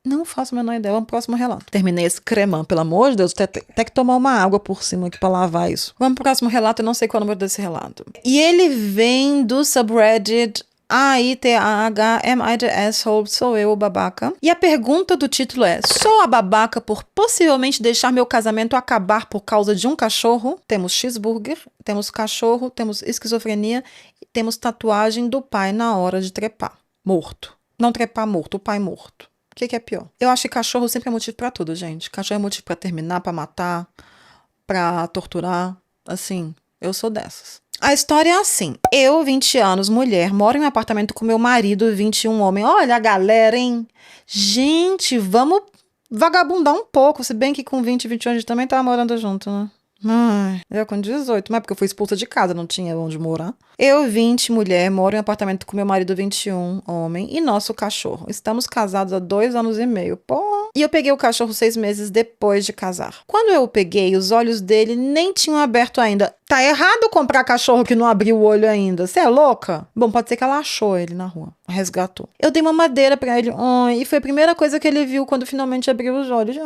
Não faço a menor ideia. Vamos pro próximo relato. Terminei esse cremão, pelo amor de Deus. Até que tomar uma água por cima aqui pra lavar isso. Vamos pro próximo relato. Eu não sei qual é o número desse relato. E ele vem do subreddit AITAH, Am I the Asshole? Sou eu, o babaca. E a pergunta do título é: sou a babaca por possivelmente deixar meu casamento acabar por causa de um cachorro? Temos cheeseburger, temos cachorro, temos esquizofrenia e temos tatuagem do pai na hora de trepar. Morto. Não trepar morto, o pai morto. O que é pior? Eu acho que cachorro sempre é motivo pra tudo, gente. Cachorro é motivo pra terminar, pra matar, pra torturar. Assim, eu sou dessas. A história é assim. Eu, 20 anos, mulher, moro em um apartamento com meu marido, 21, homem. Olha a galera, hein? Gente, vamos vagabundar um pouco. Se bem que com 20 e 21 a gente também tava morando junto, né? Ai, eu com 18, mas porque eu fui expulsa de casa, não tinha onde morar. Eu, 20, mulher, moro em um apartamento com meu marido, 21, homem, e nosso cachorro. Estamos casados há 2 anos e meio. Pô. E eu peguei o cachorro 6 meses depois de casar. Quando eu o peguei, os olhos dele nem tinham aberto ainda. Tá errado comprar cachorro que não abriu o olho ainda. Você é louca? Bom, pode ser que ela achou ele na rua. Resgatou. Eu dei uma madeira pra ele. E foi a primeira coisa que ele viu quando finalmente abriu os olhos.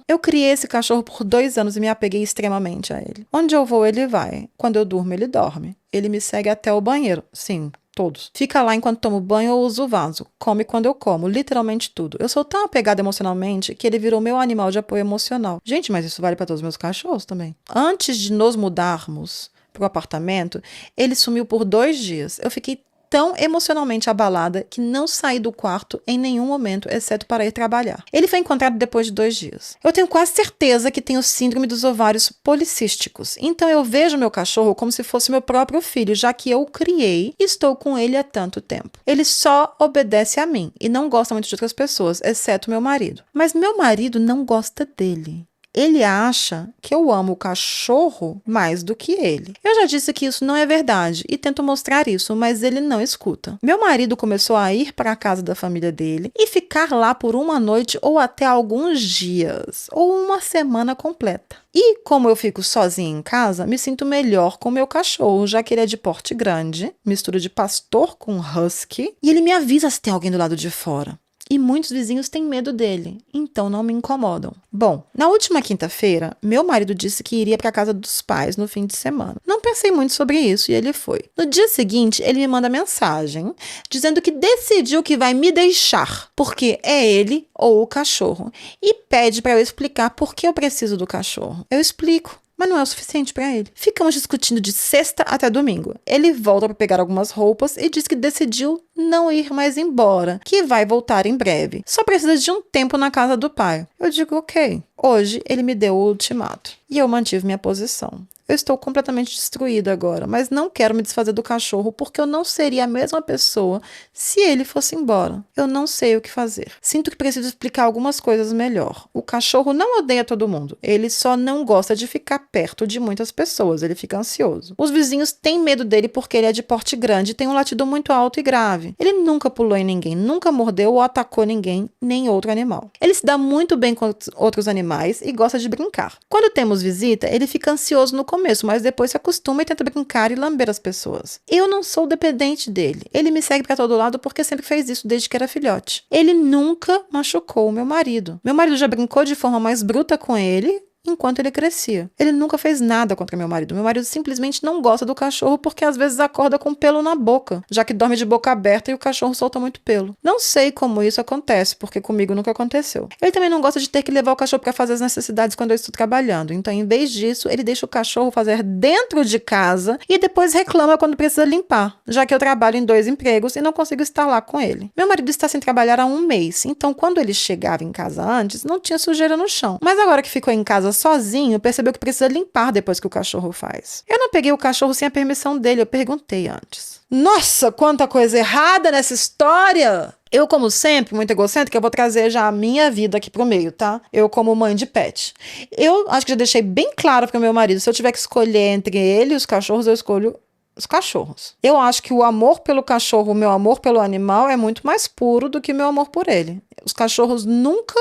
Eu criei esse cachorro por 2 anos e me apeguei extremamente a ele. Onde eu vou, ele vai. Quando eu durmo, ele dorme. Ele me segue até o banheiro. Sim, todos. Fica lá enquanto tomo banho ou uso o vaso. Come quando eu como. Literalmente tudo. Eu sou tão apegada emocionalmente que ele virou meu animal de apoio emocional. Gente, mas isso vale para todos os meus cachorros também. Antes de nos mudarmos pro apartamento, ele sumiu por 2 dias. Eu fiquei tão emocionalmente abalada que não saí do quarto em nenhum momento, exceto para ir trabalhar. Ele foi encontrado depois de 2 dias. Eu tenho quase certeza que tenho síndrome dos ovários policísticos. Então eu vejo meu cachorro como se fosse meu próprio filho, já que eu o criei e estou com ele há tanto tempo. Ele só obedece a mim e não gosta muito de outras pessoas, exceto meu marido. Mas meu marido não gosta dele. Ele acha que eu amo o cachorro mais do que ele. Eu já disse que isso não é verdade e tento mostrar isso, mas ele não escuta. Meu marido começou a ir para a casa da família dele e ficar lá por uma noite ou até alguns dias, ou uma semana completa. E como eu fico sozinha em casa, me sinto melhor com meu cachorro, já que ele é de porte grande, mistura de pastor com husky, e ele me avisa se tem alguém do lado de fora. E muitos vizinhos têm medo dele, então não me incomodam. Bom, na última quinta-feira, meu marido disse que iria para a casa dos pais no fim de semana. Não pensei muito sobre isso e ele foi. No dia seguinte, ele me manda mensagem dizendo que decidiu que vai me deixar, porque é ele ou o cachorro, e pede para eu explicar por que eu preciso do cachorro. Eu explico. Mas não é o suficiente para ele. Ficamos discutindo de sexta até domingo. Ele volta para pegar algumas roupas e diz que decidiu não ir mais embora, que vai voltar em breve. Só precisa de um tempo na casa do pai. Eu digo ok. Hoje ele me deu o ultimato e eu mantive minha posição. Eu estou completamente destruída agora, mas não quero me desfazer do cachorro porque eu não seria a mesma pessoa se ele fosse embora. Eu não sei o que fazer. Sinto que preciso explicar algumas coisas melhor. O cachorro não odeia todo mundo. Ele só não gosta de ficar perto de muitas pessoas. Ele fica ansioso. Os vizinhos têm medo dele porque ele é de porte grande e tem um latido muito alto e grave. Ele nunca pulou em ninguém, nunca mordeu ou atacou ninguém, nem outro animal. Ele se dá muito bem com outros animais e gosta de brincar. Quando temos visita, ele fica ansioso no começo, mas depois se acostuma e tenta brincar e lamber as pessoas. Eu não sou dependente dele. Ele me segue para todo lado porque sempre fez isso desde que era filhote. Ele nunca machucou o meu marido. Meu marido já brincou de forma mais bruta com ele, enquanto ele crescia. Ele nunca fez nada contra meu marido. Meu marido simplesmente não gosta do cachorro porque às vezes acorda com pelo na boca, já que dorme de boca aberta e o cachorro solta muito pelo. Não sei como isso acontece, porque comigo nunca aconteceu. Ele também não gosta de ter que levar o cachorro para fazer as necessidades quando eu estou trabalhando. Então, em vez disso, ele deixa o cachorro fazer dentro de casa e depois reclama quando precisa limpar, já que eu trabalho em 2 empregos e não consigo estar lá com ele. Meu marido está sem trabalhar há 1 mês, então quando ele chegava em casa antes, não tinha sujeira no chão. Mas agora que ficou em casa sozinho, percebeu que precisa limpar depois que o cachorro faz. Eu não peguei o cachorro sem a permissão dele, eu perguntei antes. Nossa, quanta coisa errada nessa história! Eu, como sempre, muito egocêntrica, eu vou trazer já a minha vida aqui pro meio, tá? Eu como mãe de pet. Eu acho que já deixei bem claro pro meu marido, se eu tiver que escolher entre ele e os cachorros, eu escolho os cachorros. Eu acho que o amor pelo cachorro, o meu amor pelo animal é muito mais puro do que o meu amor por ele. Os cachorros nunca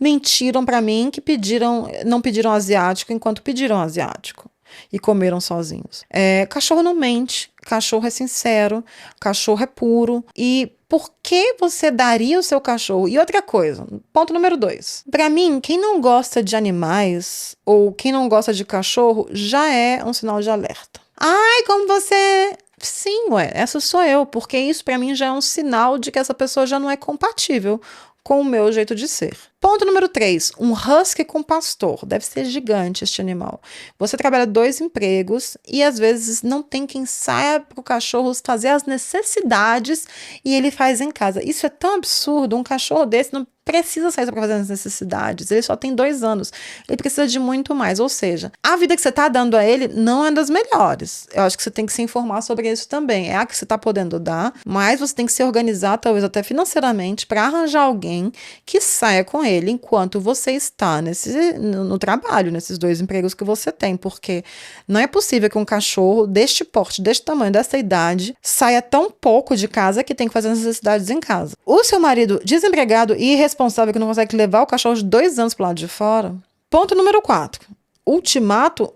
mentiram pra mim que não pediram asiático enquanto pediram asiático. E comeram sozinhos. Cachorro não mente, cachorro é sincero, cachorro é puro. E por que você daria o seu cachorro? E outra coisa, ponto número 2. Para mim, quem não gosta de animais ou quem não gosta de cachorro já é um sinal de alerta. Ai, como você... Sim, essa sou eu, porque isso para mim já é um sinal de que essa pessoa já não é compatível com o meu jeito de ser. Ponto número 3, um husky com pastor. Deve ser gigante este animal. Você trabalha 2 empregos e às vezes não tem quem saia para o cachorro fazer as necessidades e ele faz em casa. Isso é tão absurdo, um cachorro desse não precisa sair para fazer as necessidades. Ele só tem 2 anos. Ele precisa de muito mais. Ou seja, a vida que você está dando a ele não é das melhores. Eu acho que você tem que se informar sobre isso também. É a que você está podendo dar, mas você tem que se organizar, talvez até financeiramente, para arranjar alguém que saia com ele enquanto você está no trabalho, nesses 2 empregos que você tem. Porque não é possível que um cachorro deste porte, deste tamanho, dessa idade, saia tão pouco de casa que tem que fazer as necessidades em casa. O seu marido desempregado e irresponsável que não consegue levar o cachorro de 2 anos pro lado de fora. Ponto número 4. Ultimato,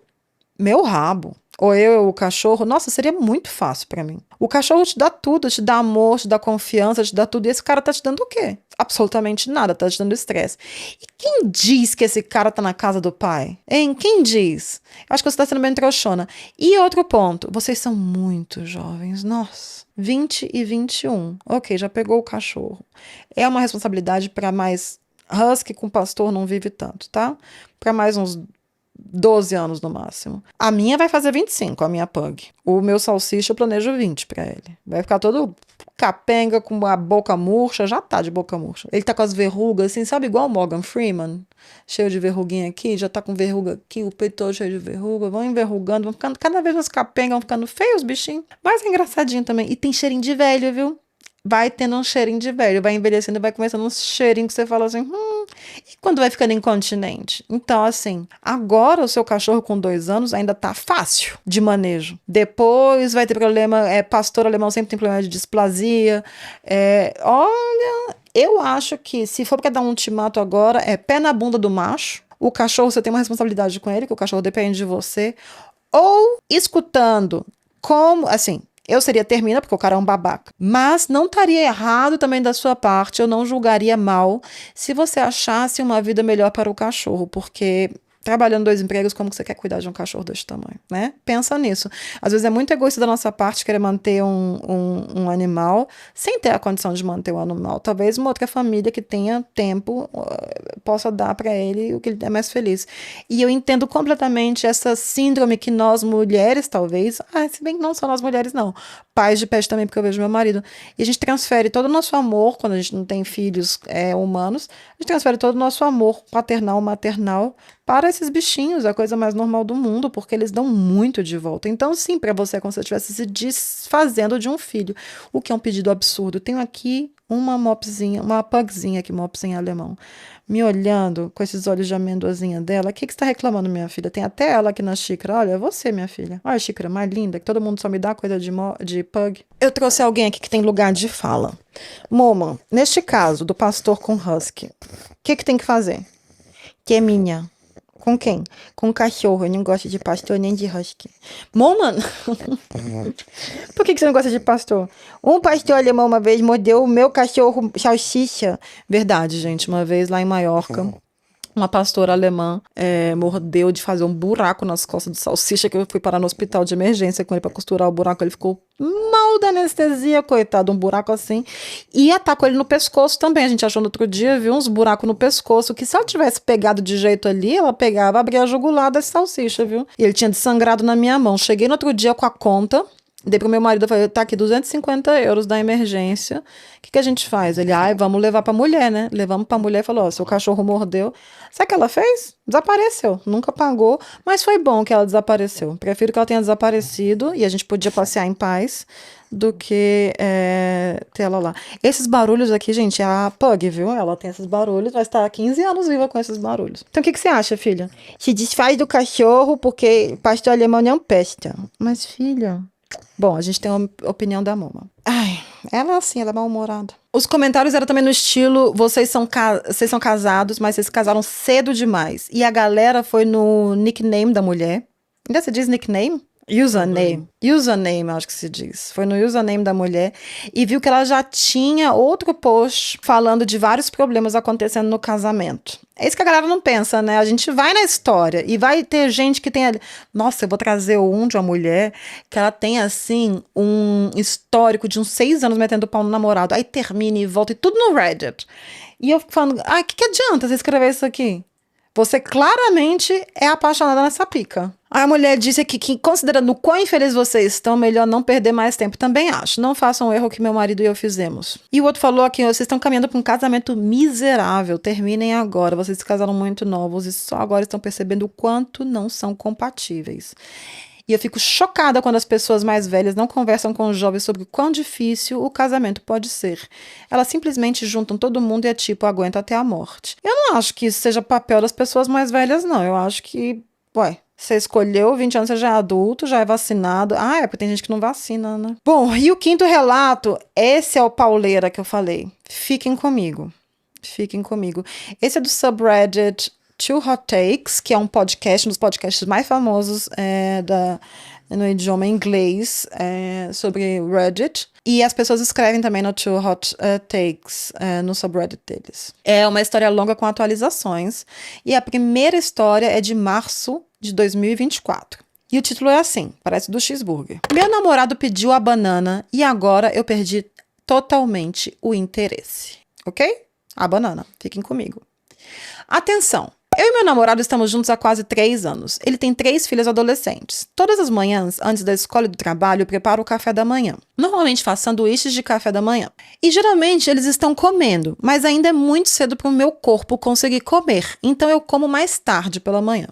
meu rabo. Ou eu, o cachorro, nossa, seria muito fácil pra mim. O cachorro te dá tudo, te dá amor, te dá confiança, te dá tudo. E esse cara tá te dando o quê? Absolutamente nada, tá te dando estresse. E quem diz que esse cara tá na casa do pai? Hein? Quem diz? Eu acho que você tá sendo bem trouxona. E outro ponto, vocês são muito jovens, nossa. 20 e 21. Ok, já pegou o cachorro. É uma responsabilidade para mais... Husky com pastor não vive tanto, tá? Para mais uns 12 anos no máximo. A minha vai fazer 25, a minha pug. O meu salsicha eu planejo 20 pra ele. Vai ficar todo capenga, com a boca murcha. Já tá de boca murcha. Ele tá com as verrugas, assim, sabe? Igual o Morgan Freeman. Cheio de verruguinha aqui, já tá com verruga aqui, o peito todo cheio de verruga. Vão enverrugando, vão ficando cada vez mais capenga, vão ficando feios os bichinhos. Mas é engraçadinho também. E tem cheirinho de velho, viu? Vai tendo um cheirinho de velho, vai envelhecendo, vai começando um cheirinho que você fala assim, e quando vai ficando incontinente? Então, assim, agora o seu cachorro com 2 anos ainda tá fácil de manejo. Depois vai ter problema, pastor alemão sempre tem problema de displasia. Olha, eu acho que se for pra dar um ultimato agora, é pé na bunda do macho. O cachorro, você tem uma responsabilidade com ele, que o cachorro depende de você. Ou escutando como, assim... Eu seria termina, porque o cara é um babaca. Mas não estaria errado também da sua parte, eu não julgaria mal se você achasse uma vida melhor para o cachorro, porque trabalhando 2 empregos, como que você quer cuidar de um cachorro desse tamanho, né? Pensa nisso. Às vezes é muito egoísta da nossa parte querer manter um animal sem ter a condição de manter o animal. Talvez uma outra família que tenha tempo possa dar para ele o que ele é mais feliz. E eu entendo completamente essa síndrome que nós mulheres, talvez, se bem que não só nós mulheres, não. Pais de pet também, porque eu vejo meu marido. E a gente transfere todo o nosso amor, quando a gente não tem filhos humanos, a gente transfere todo o nosso amor paternal, maternal, para esses bichinhos, a coisa mais normal do mundo, porque eles dão muito de volta. Então, sim, para você é como se você estivesse se desfazendo de um filho, o que é um pedido absurdo. Tenho aqui uma mopzinha, uma pugzinha aqui, mopzinha alemão, me olhando com esses olhos de amendoazinha dela. O que você está reclamando, minha filha? Tem até ela aqui na xícara. Olha, é você, minha filha. Olha a xícara mais linda, que todo mundo só me dá coisa de pug. Eu trouxe alguém aqui que tem lugar de fala. Moman, neste caso do pastor com husky, o que tem que fazer? Que é minha. Com quem? Com o cachorro. Eu não gosto de pastor nem de husky. Moman, por que você não gosta de pastor? Um pastor alemão uma vez mordeu o meu cachorro salsicha. Verdade, gente. Uma vez lá em Maiorca, Uma pastora alemã mordeu de fazer um buraco nas costas do Salsicha, que eu fui parar no hospital de emergência com ele pra costurar o buraco. Ele ficou mal da anestesia, coitado, um buraco assim. E atacou ele no pescoço também. A gente achou no outro dia, viu uns buracos no pescoço, que se ela tivesse pegado de jeito ali, ela pegava, abria a jugular desse Salsicha, viu? E ele tinha sangrado na minha mão. Cheguei no outro dia com a conta. Dei pro meu marido, eu falei, tá aqui 250 euros da emergência, o que a gente faz? Ele, vamos levar pra mulher, né? Levamos pra mulher e falou, ó, seu cachorro mordeu. Sabe o que ela fez? Desapareceu, nunca pagou, mas foi bom que ela desapareceu. Prefiro que ela tenha desaparecido e a gente podia passear em paz do que ter ela lá. Esses barulhos aqui, gente, é a Pug, viu? Ela tem esses barulhos, vai estar há 15 anos viva com esses barulhos. Então o que você acha, filha? Se desfaz do cachorro porque pastor alemão não pesta. Mas, filha... Bom, a gente tem uma opinião da Moma. Ai, ela é assim, ela é mal-humorada. Os comentários eram também no estilo, vocês são casados, mas vocês se casaram cedo demais. E a galera foi no nickname da mulher. Ainda se diz nickname? Username. Username, acho que se diz. Foi no username da mulher e viu que ela já tinha outro post falando de vários problemas acontecendo no casamento. É isso que a galera não pensa, né? A gente vai na história e vai ter gente que tem... Nossa, eu vou trazer de uma mulher que ela tem, assim, um histórico de uns 6 anos metendo pau no namorado. Aí termina e volta e tudo no Reddit. E eu fico falando, o que adianta você escrever isso aqui? Você claramente é apaixonada nessa pica. A mulher disse aqui que, considerando o quão infeliz vocês estão, melhor não perder mais tempo. Também acho. Não façam o erro que meu marido e eu fizemos. E o outro falou aqui, vocês estão caminhando para um casamento miserável. Terminem agora. Vocês se casaram muito novos e só agora estão percebendo o quanto não são compatíveis. E eu fico chocada quando as pessoas mais velhas não conversam com os jovens sobre o quão difícil o casamento pode ser. Elas simplesmente juntam todo mundo e é tipo, aguenta até a morte. Eu não acho que isso seja papel das pessoas mais velhas, não. Eu acho que, você escolheu, 20 anos, você já é adulto, já é vacinado. É porque tem gente que não vacina, né? Bom, e o quinto relato, esse é o pauleira que eu falei. Fiquem comigo. Fiquem comigo. Esse é do subreddit Two Hot Takes, que é um podcast, um dos podcasts mais famosos no idioma inglês sobre Reddit. E as pessoas escrevem também no Two Hot Takes, no subreddit deles. É uma história longa com atualizações. E a primeira história é de março de 2024. E o título é assim, parece do cheeseburger. Meu namorado pediu a banana e agora eu perdi totalmente o interesse. Ok? A banana. Fiquem comigo. Atenção! Eu e meu namorado estamos juntos há quase 3 anos. Ele tem 3 filhas adolescentes. Todas as manhãs, antes da escola e do trabalho, eu preparo o café da manhã. Normalmente faço sanduíches de café da manhã. E geralmente eles estão comendo, mas ainda é muito cedo para o meu corpo conseguir comer. Então eu como mais tarde pela manhã.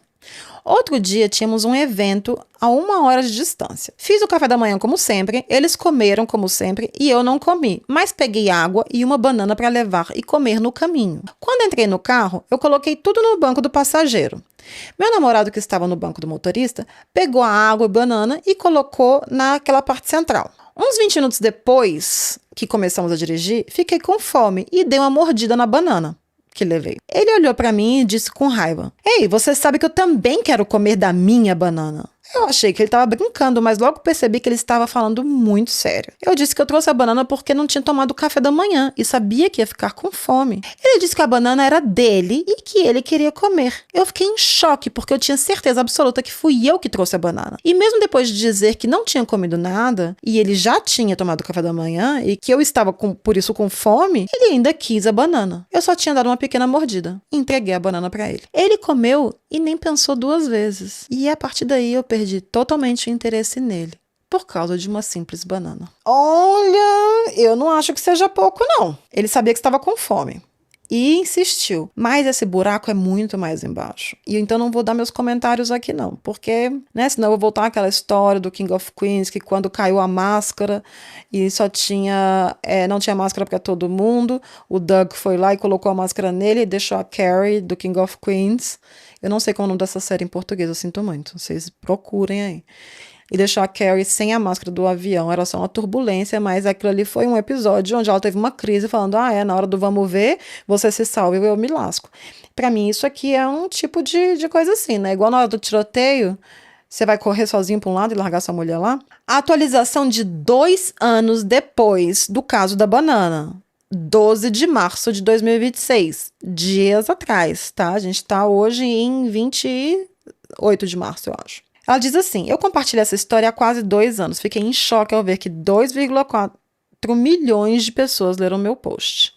Outro dia tínhamos um evento a 1 hora de distância. Fiz o café da manhã como sempre, eles comeram como sempre e eu não comi, mas peguei água e uma banana para levar e comer no caminho. Quando entrei no carro, eu coloquei tudo no banco do passageiro. Meu namorado, que estava no banco do motorista, pegou a água e banana e colocou naquela parte central. Uns 20 minutos depois que começamos a dirigir, fiquei com fome e dei uma mordida na banana que levei. Ele olhou para mim e disse com raiva: Ei, você sabe que eu também quero comer da minha banana. Eu achei que ele estava brincando, mas logo percebi que ele estava falando muito sério. Eu disse que eu trouxe a banana porque não tinha tomado café da manhã e sabia que ia ficar com fome. Ele disse que a banana era dele e que ele queria comer. Eu fiquei em choque porque eu tinha certeza absoluta que fui eu que trouxe a banana. E mesmo depois de dizer que não tinha comido nada e ele já tinha tomado café da manhã e que eu estava por isso com fome, ele ainda quis a banana. Eu só tinha dado uma pequena mordida e entreguei a banana para ele. Ele comeu e nem pensou 2 vezes. E a partir daí eu perdi totalmente o interesse nele, por causa de uma simples banana. Olha, eu não acho que seja pouco, não. Ele sabia que estava com fome e insistiu. Mas esse buraco é muito mais embaixo. E então não vou dar meus comentários aqui, não. Porque, senão eu vou voltar àquela história do King of Queens, que quando caiu a máscara e só tinha... não tinha máscara para todo mundo, o Doug foi lá e colocou a máscara nele e deixou a Carrie, do King of Queens. Eu não sei qual é o nome dessa série em português, eu sinto muito. Vocês procurem aí. E deixou a Carrie sem a máscara do avião. Era só uma turbulência, mas aquilo ali foi um episódio onde ela teve uma crise falando, na hora do vamos ver, você se salva e eu me lasco. Pra mim, isso aqui é um tipo de coisa assim, né? Igual na hora do tiroteio, você vai correr sozinho pra um lado e largar sua mulher lá. A atualização de 2 anos depois do caso da banana. 12 de março de 2026, dias atrás, tá? A gente tá hoje em 28 de março, eu acho. Ela diz assim: eu compartilhei essa história há quase 2 anos. Fiquei em choque ao ver que 2,4 milhões de pessoas leram meu post.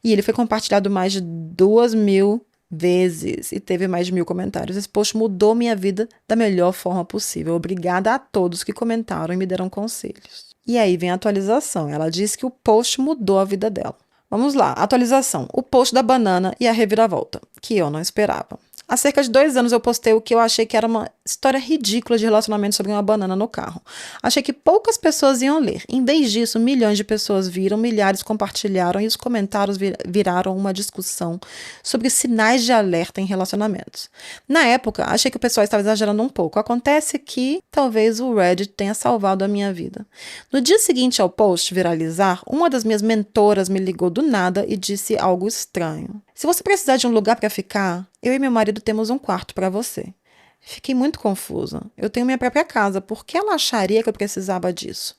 E ele foi compartilhado mais de 2.000 vezes e teve mais de 1.000 comentários. Esse post mudou minha vida da melhor forma possível. Obrigada a todos que comentaram e me deram conselhos. E aí vem a atualização. Ela diz que o post mudou a vida dela. Vamos lá, atualização. O post da banana e a reviravolta, que eu não esperava. Há cerca de 2 anos eu postei o que eu achei que era uma história ridícula de relacionamento sobre uma banana no carro. Achei que poucas pessoas iam ler. Em vez disso, milhões de pessoas viram, milhares compartilharam e os comentários viraram uma discussão sobre sinais de alerta em relacionamentos. Na época, achei que o pessoal estava exagerando um pouco. Acontece que talvez o Reddit tenha salvado a minha vida. No dia seguinte ao post viralizar, uma das minhas mentoras me ligou do nada e disse algo estranho. Se você precisar de um lugar para ficar, eu e meu marido temos um quarto para você. Fiquei muito confusa. Eu tenho minha própria casa. Por que ela acharia que eu precisava disso?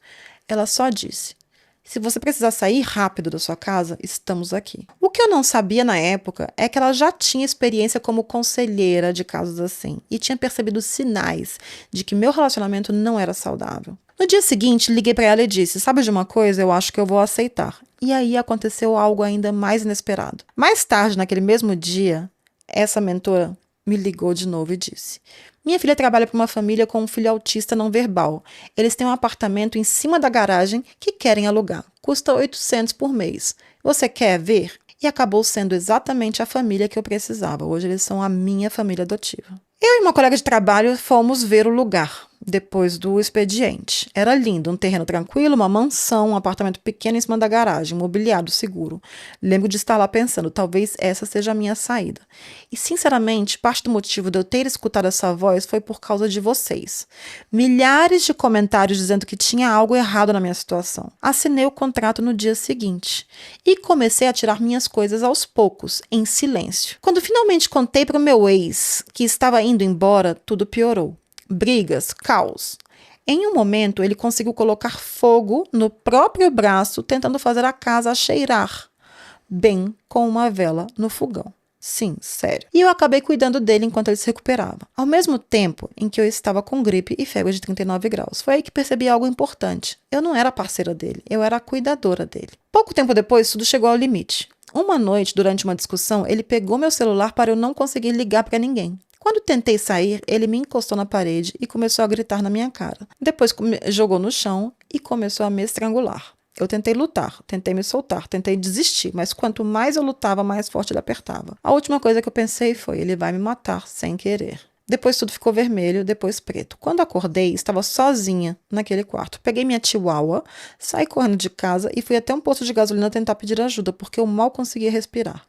Ela só disse: se você precisar sair rápido da sua casa, estamos aqui. O que eu não sabia na época é que ela já tinha experiência como conselheira de casos assim e tinha percebido sinais de que meu relacionamento não era saudável. No dia seguinte, liguei para ela e disse: sabe de uma coisa? Eu acho que eu vou aceitar. E aí aconteceu algo ainda mais inesperado. Mais tarde, naquele mesmo dia, essa mentora me ligou de novo e disse: minha filha trabalha para uma família com um filho autista não verbal. Eles têm um apartamento em cima da garagem que querem alugar. Custa 800 por mês. Você quer ver? E acabou sendo exatamente a família que eu precisava. Hoje eles são a minha família adotiva. Eu e uma colega de trabalho fomos ver o lugar depois do expediente. Era lindo, um terreno tranquilo, uma mansão, um apartamento pequeno em cima da garagem, mobiliado, seguro. Lembro de estar lá pensando, talvez essa seja a minha saída. E, sinceramente, parte do motivo de eu ter escutado essa voz foi por causa de vocês. Milhares de comentários dizendo que tinha algo errado na minha situação. Assinei o contrato no dia seguinte e comecei a tirar minhas coisas aos poucos, em silêncio. Quando finalmente contei para o meu ex que estava indo embora, tudo piorou. Brigas, caos. Em um momento, ele conseguiu colocar fogo no próprio braço, tentando fazer a casa cheirar bem com uma vela no fogão. Sim, sério. E eu acabei cuidando dele enquanto ele se recuperava. Ao mesmo tempo em que eu estava com gripe e febre de 39 graus. Foi aí que percebi algo importante. Eu não era a parceira dele, eu era a cuidadora dele. Pouco tempo depois, tudo chegou ao limite. Uma noite, durante uma discussão, ele pegou meu celular para eu não conseguir ligar para ninguém. Quando tentei sair, ele me encostou na parede e começou a gritar na minha cara. Depois jogou no chão e começou a me estrangular. Eu tentei lutar, tentei me soltar, tentei desistir, mas quanto mais eu lutava, mais forte ele apertava. A última coisa que eu pensei foi: ele vai me matar sem querer. Depois tudo ficou vermelho, depois preto. Quando acordei, estava sozinha naquele quarto. Peguei minha chihuahua, saí correndo de casa e fui até um posto de gasolina tentar pedir ajuda, porque eu mal conseguia respirar.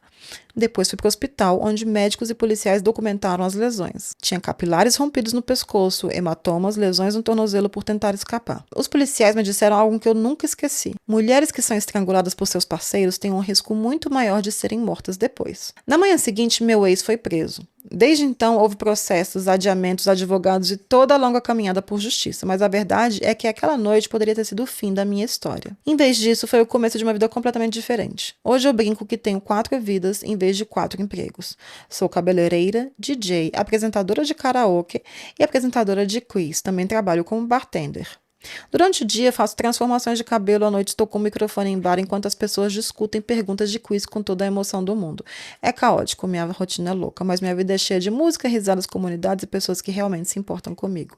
Depois fui para o hospital, onde médicos e policiais documentaram as lesões. Tinha capilares rompidos no pescoço, hematomas, lesões no tornozelo por tentar escapar. Os policiais me disseram algo que eu nunca esqueci. Mulheres que são estranguladas por seus parceiros têm um risco muito maior de serem mortas depois. Na manhã seguinte, meu ex foi preso. Desde então, houve processos, adiamentos, advogados e toda a longa caminhada por justiça, mas a verdade é que aquela noite poderia ter sido o fim da minha história. Em vez disso, foi o começo de uma vida completamente diferente. Hoje eu brinco que tenho 4 vidas em vez de 4 empregos. Sou cabeleireira, DJ, apresentadora de karaoke e apresentadora de quiz. Também trabalho como bartender. Durante o dia, faço transformações de cabelo, à noite estou com o microfone em bar enquanto as pessoas discutem perguntas de quiz com toda a emoção do mundo. É caótico, minha rotina é louca, mas minha vida é cheia de música, risadas, comunidades e pessoas que realmente se importam comigo.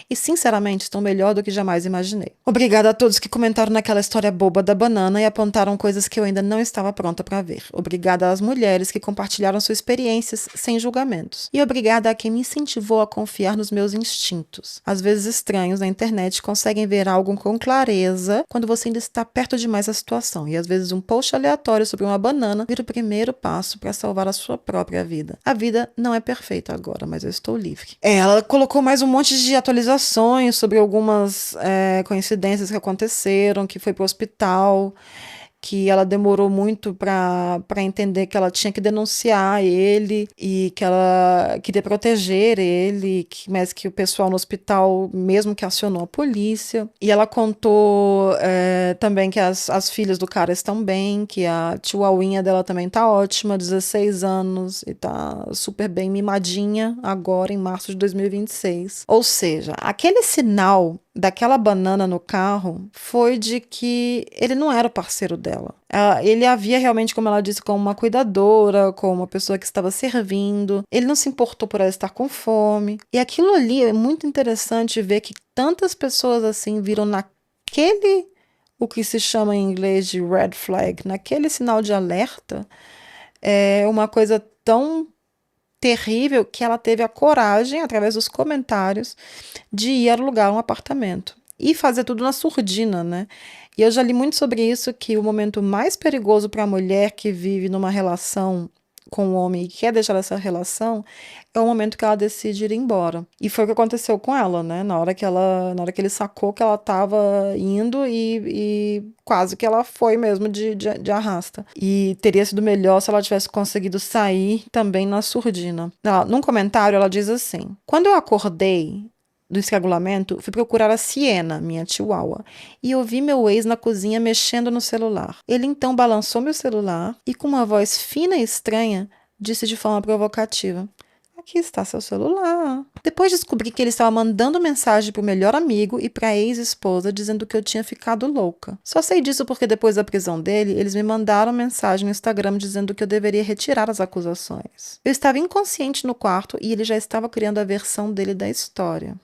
E, sinceramente, estou melhor do que jamais imaginei. Obrigada a todos que comentaram naquela história boba da banana e apontaram coisas que eu ainda não estava pronta para ver. Obrigada às mulheres que compartilharam suas experiências sem julgamentos. E obrigada a quem me incentivou a confiar nos meus instintos. Às vezes estranhos na internet conseguem ver algo com clareza quando você ainda está perto demais da situação. E às vezes um post aleatório sobre uma banana vira o primeiro passo para salvar a sua própria vida. A vida não é perfeita agora, mas eu estou livre. Ela colocou mais um monte de atualizações sobre algumas coincidências que aconteceram, que foi pro hospital. que ela demorou muito para entender que ela tinha que denunciar ele e que ela queria proteger ele, mas que o pessoal no hospital mesmo que acionou a polícia. E ela contou também que as filhas do cara estão bem, que a chihuahuinha dela também tá ótima, 16 anos, e tá super bem mimadinha agora em março de 2026. Ou seja, aquele sinal daquela banana no carro foi de que ele não era o parceiro dela. Ele havia realmente, como ela disse, como uma cuidadora, como uma pessoa que estava servindo. Ele não se importou por ela estar com fome. E aquilo ali é muito interessante ver que tantas pessoas assim viram naquele, o que se chama em inglês de red flag, naquele sinal de alerta, uma coisa tão terrível que ela teve a coragem, através dos comentários, de ir alugar um apartamento e fazer tudo na surdina, né? E eu já li muito sobre isso, que o momento mais perigoso para a mulher que vive numa relação com o homem e quer deixar essa relação é o momento que ela decide ir embora. E foi o que aconteceu com ela, né? Na hora que ele sacou que ela estava indo e quase que ela foi mesmo de arrasta. E teria sido melhor se ela tivesse conseguido sair também na surdina. Num comentário ela diz assim: quando eu acordei do estrangulamento, fui procurar a Siena, minha chihuahua, e ouvi meu ex na cozinha mexendo no celular. Ele então balançou meu celular e, com uma voz fina e estranha, disse de forma provocativa: aqui está seu celular. Depois descobri que ele estava mandando mensagem para o melhor amigo e para a ex-esposa dizendo que eu tinha ficado louca. Só sei disso porque depois da prisão dele, eles me mandaram mensagem no Instagram dizendo que eu deveria retirar as acusações. Eu estava inconsciente no quarto e ele já estava criando a versão dele da história.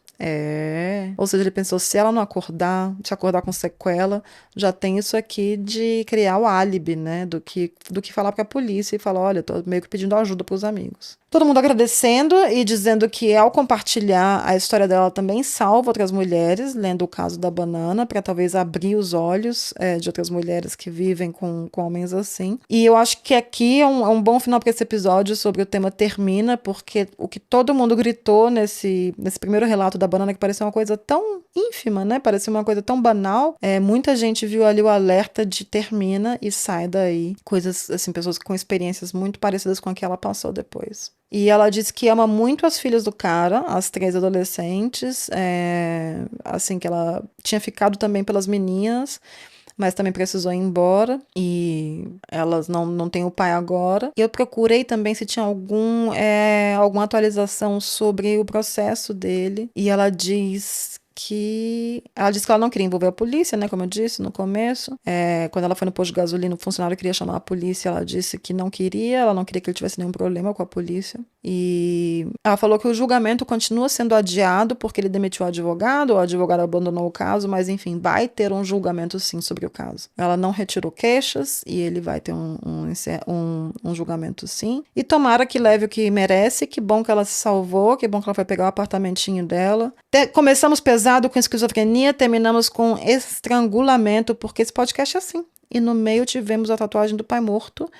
Ou seja, ele pensou, se ela não acordar, se acordar com sequela, já tem isso aqui de criar o álibi, né, do que falar pra polícia e falar, olha, tô meio que pedindo ajuda pros amigos. Todo mundo agradecendo e dizendo que ao compartilhar a história dela também salva outras mulheres, lendo o caso da banana, para talvez abrir os olhos de outras mulheres que vivem com homens assim. E eu acho que aqui é um bom final para esse episódio sobre o tema termina, porque o que todo mundo gritou nesse primeiro relato da banana, que parecia uma coisa tão ínfima, né? Parecia uma coisa tão banal. Muita gente viu ali o alerta de termina e sai daí. Coisas, assim, pessoas com experiências muito parecidas com a que ela passou depois. E ela disse que ama muito as filhas do cara, as 3 adolescentes, assim, que ela tinha ficado também pelas meninas, mas também precisou ir embora, e elas não têm o pai agora. E eu procurei também se tinha alguma atualização sobre o processo dele, e ela disse que ela não queria envolver a polícia, né, como eu disse no começo. Quando ela foi no posto de gasolina, o funcionário queria chamar a polícia, ela disse que não queria, ela não queria que ele tivesse nenhum problema com a polícia. E ela falou que o julgamento continua sendo adiado porque ele demitiu o advogado abandonou o caso, mas enfim, vai ter um julgamento sim sobre o caso. Ela não retirou queixas e ele vai ter um julgamento sim. E tomara que leve o que merece, que bom que ela se salvou, que bom que ela foi pegar o apartamentinho dela. Começamos pesado com esquizofrenia, terminamos com estrangulamento, porque esse podcast é assim. E no meio tivemos a tatuagem do pai morto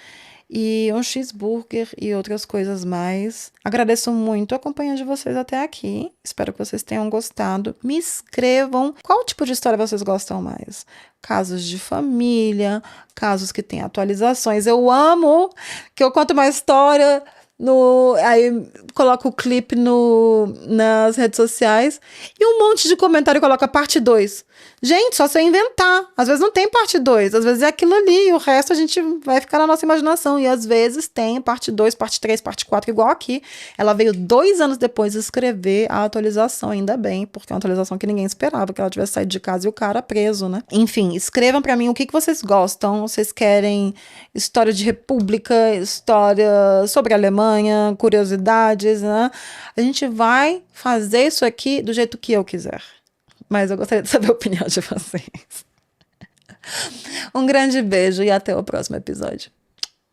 e um cheeseburger e outras coisas mais. Agradeço muito a companhia de vocês até aqui. Espero que vocês tenham gostado. Me escrevam qual tipo de história vocês gostam mais. Casos de família, casos que têm atualizações. Eu amo que eu conto uma história... Aí coloca o clipe nas redes sociais e um monte de comentário coloca parte 2. Gente, só se eu inventar. Às vezes não tem parte 2, às vezes é aquilo ali e o resto a gente vai ficar na nossa imaginação. E às vezes tem parte 2, parte 3, parte 4, igual aqui. Ela veio 2 anos depois escrever a atualização, ainda bem, porque é uma atualização que ninguém esperava, que ela tivesse saído de casa e o cara preso, né? Enfim, escrevam pra mim o que vocês gostam. Vocês querem história de república, história sobre a Alemanha, curiosidades, né? A gente vai fazer isso aqui do jeito que eu quiser. Mas eu gostaria de saber a opinião de vocês. Um grande beijo e até o próximo episódio.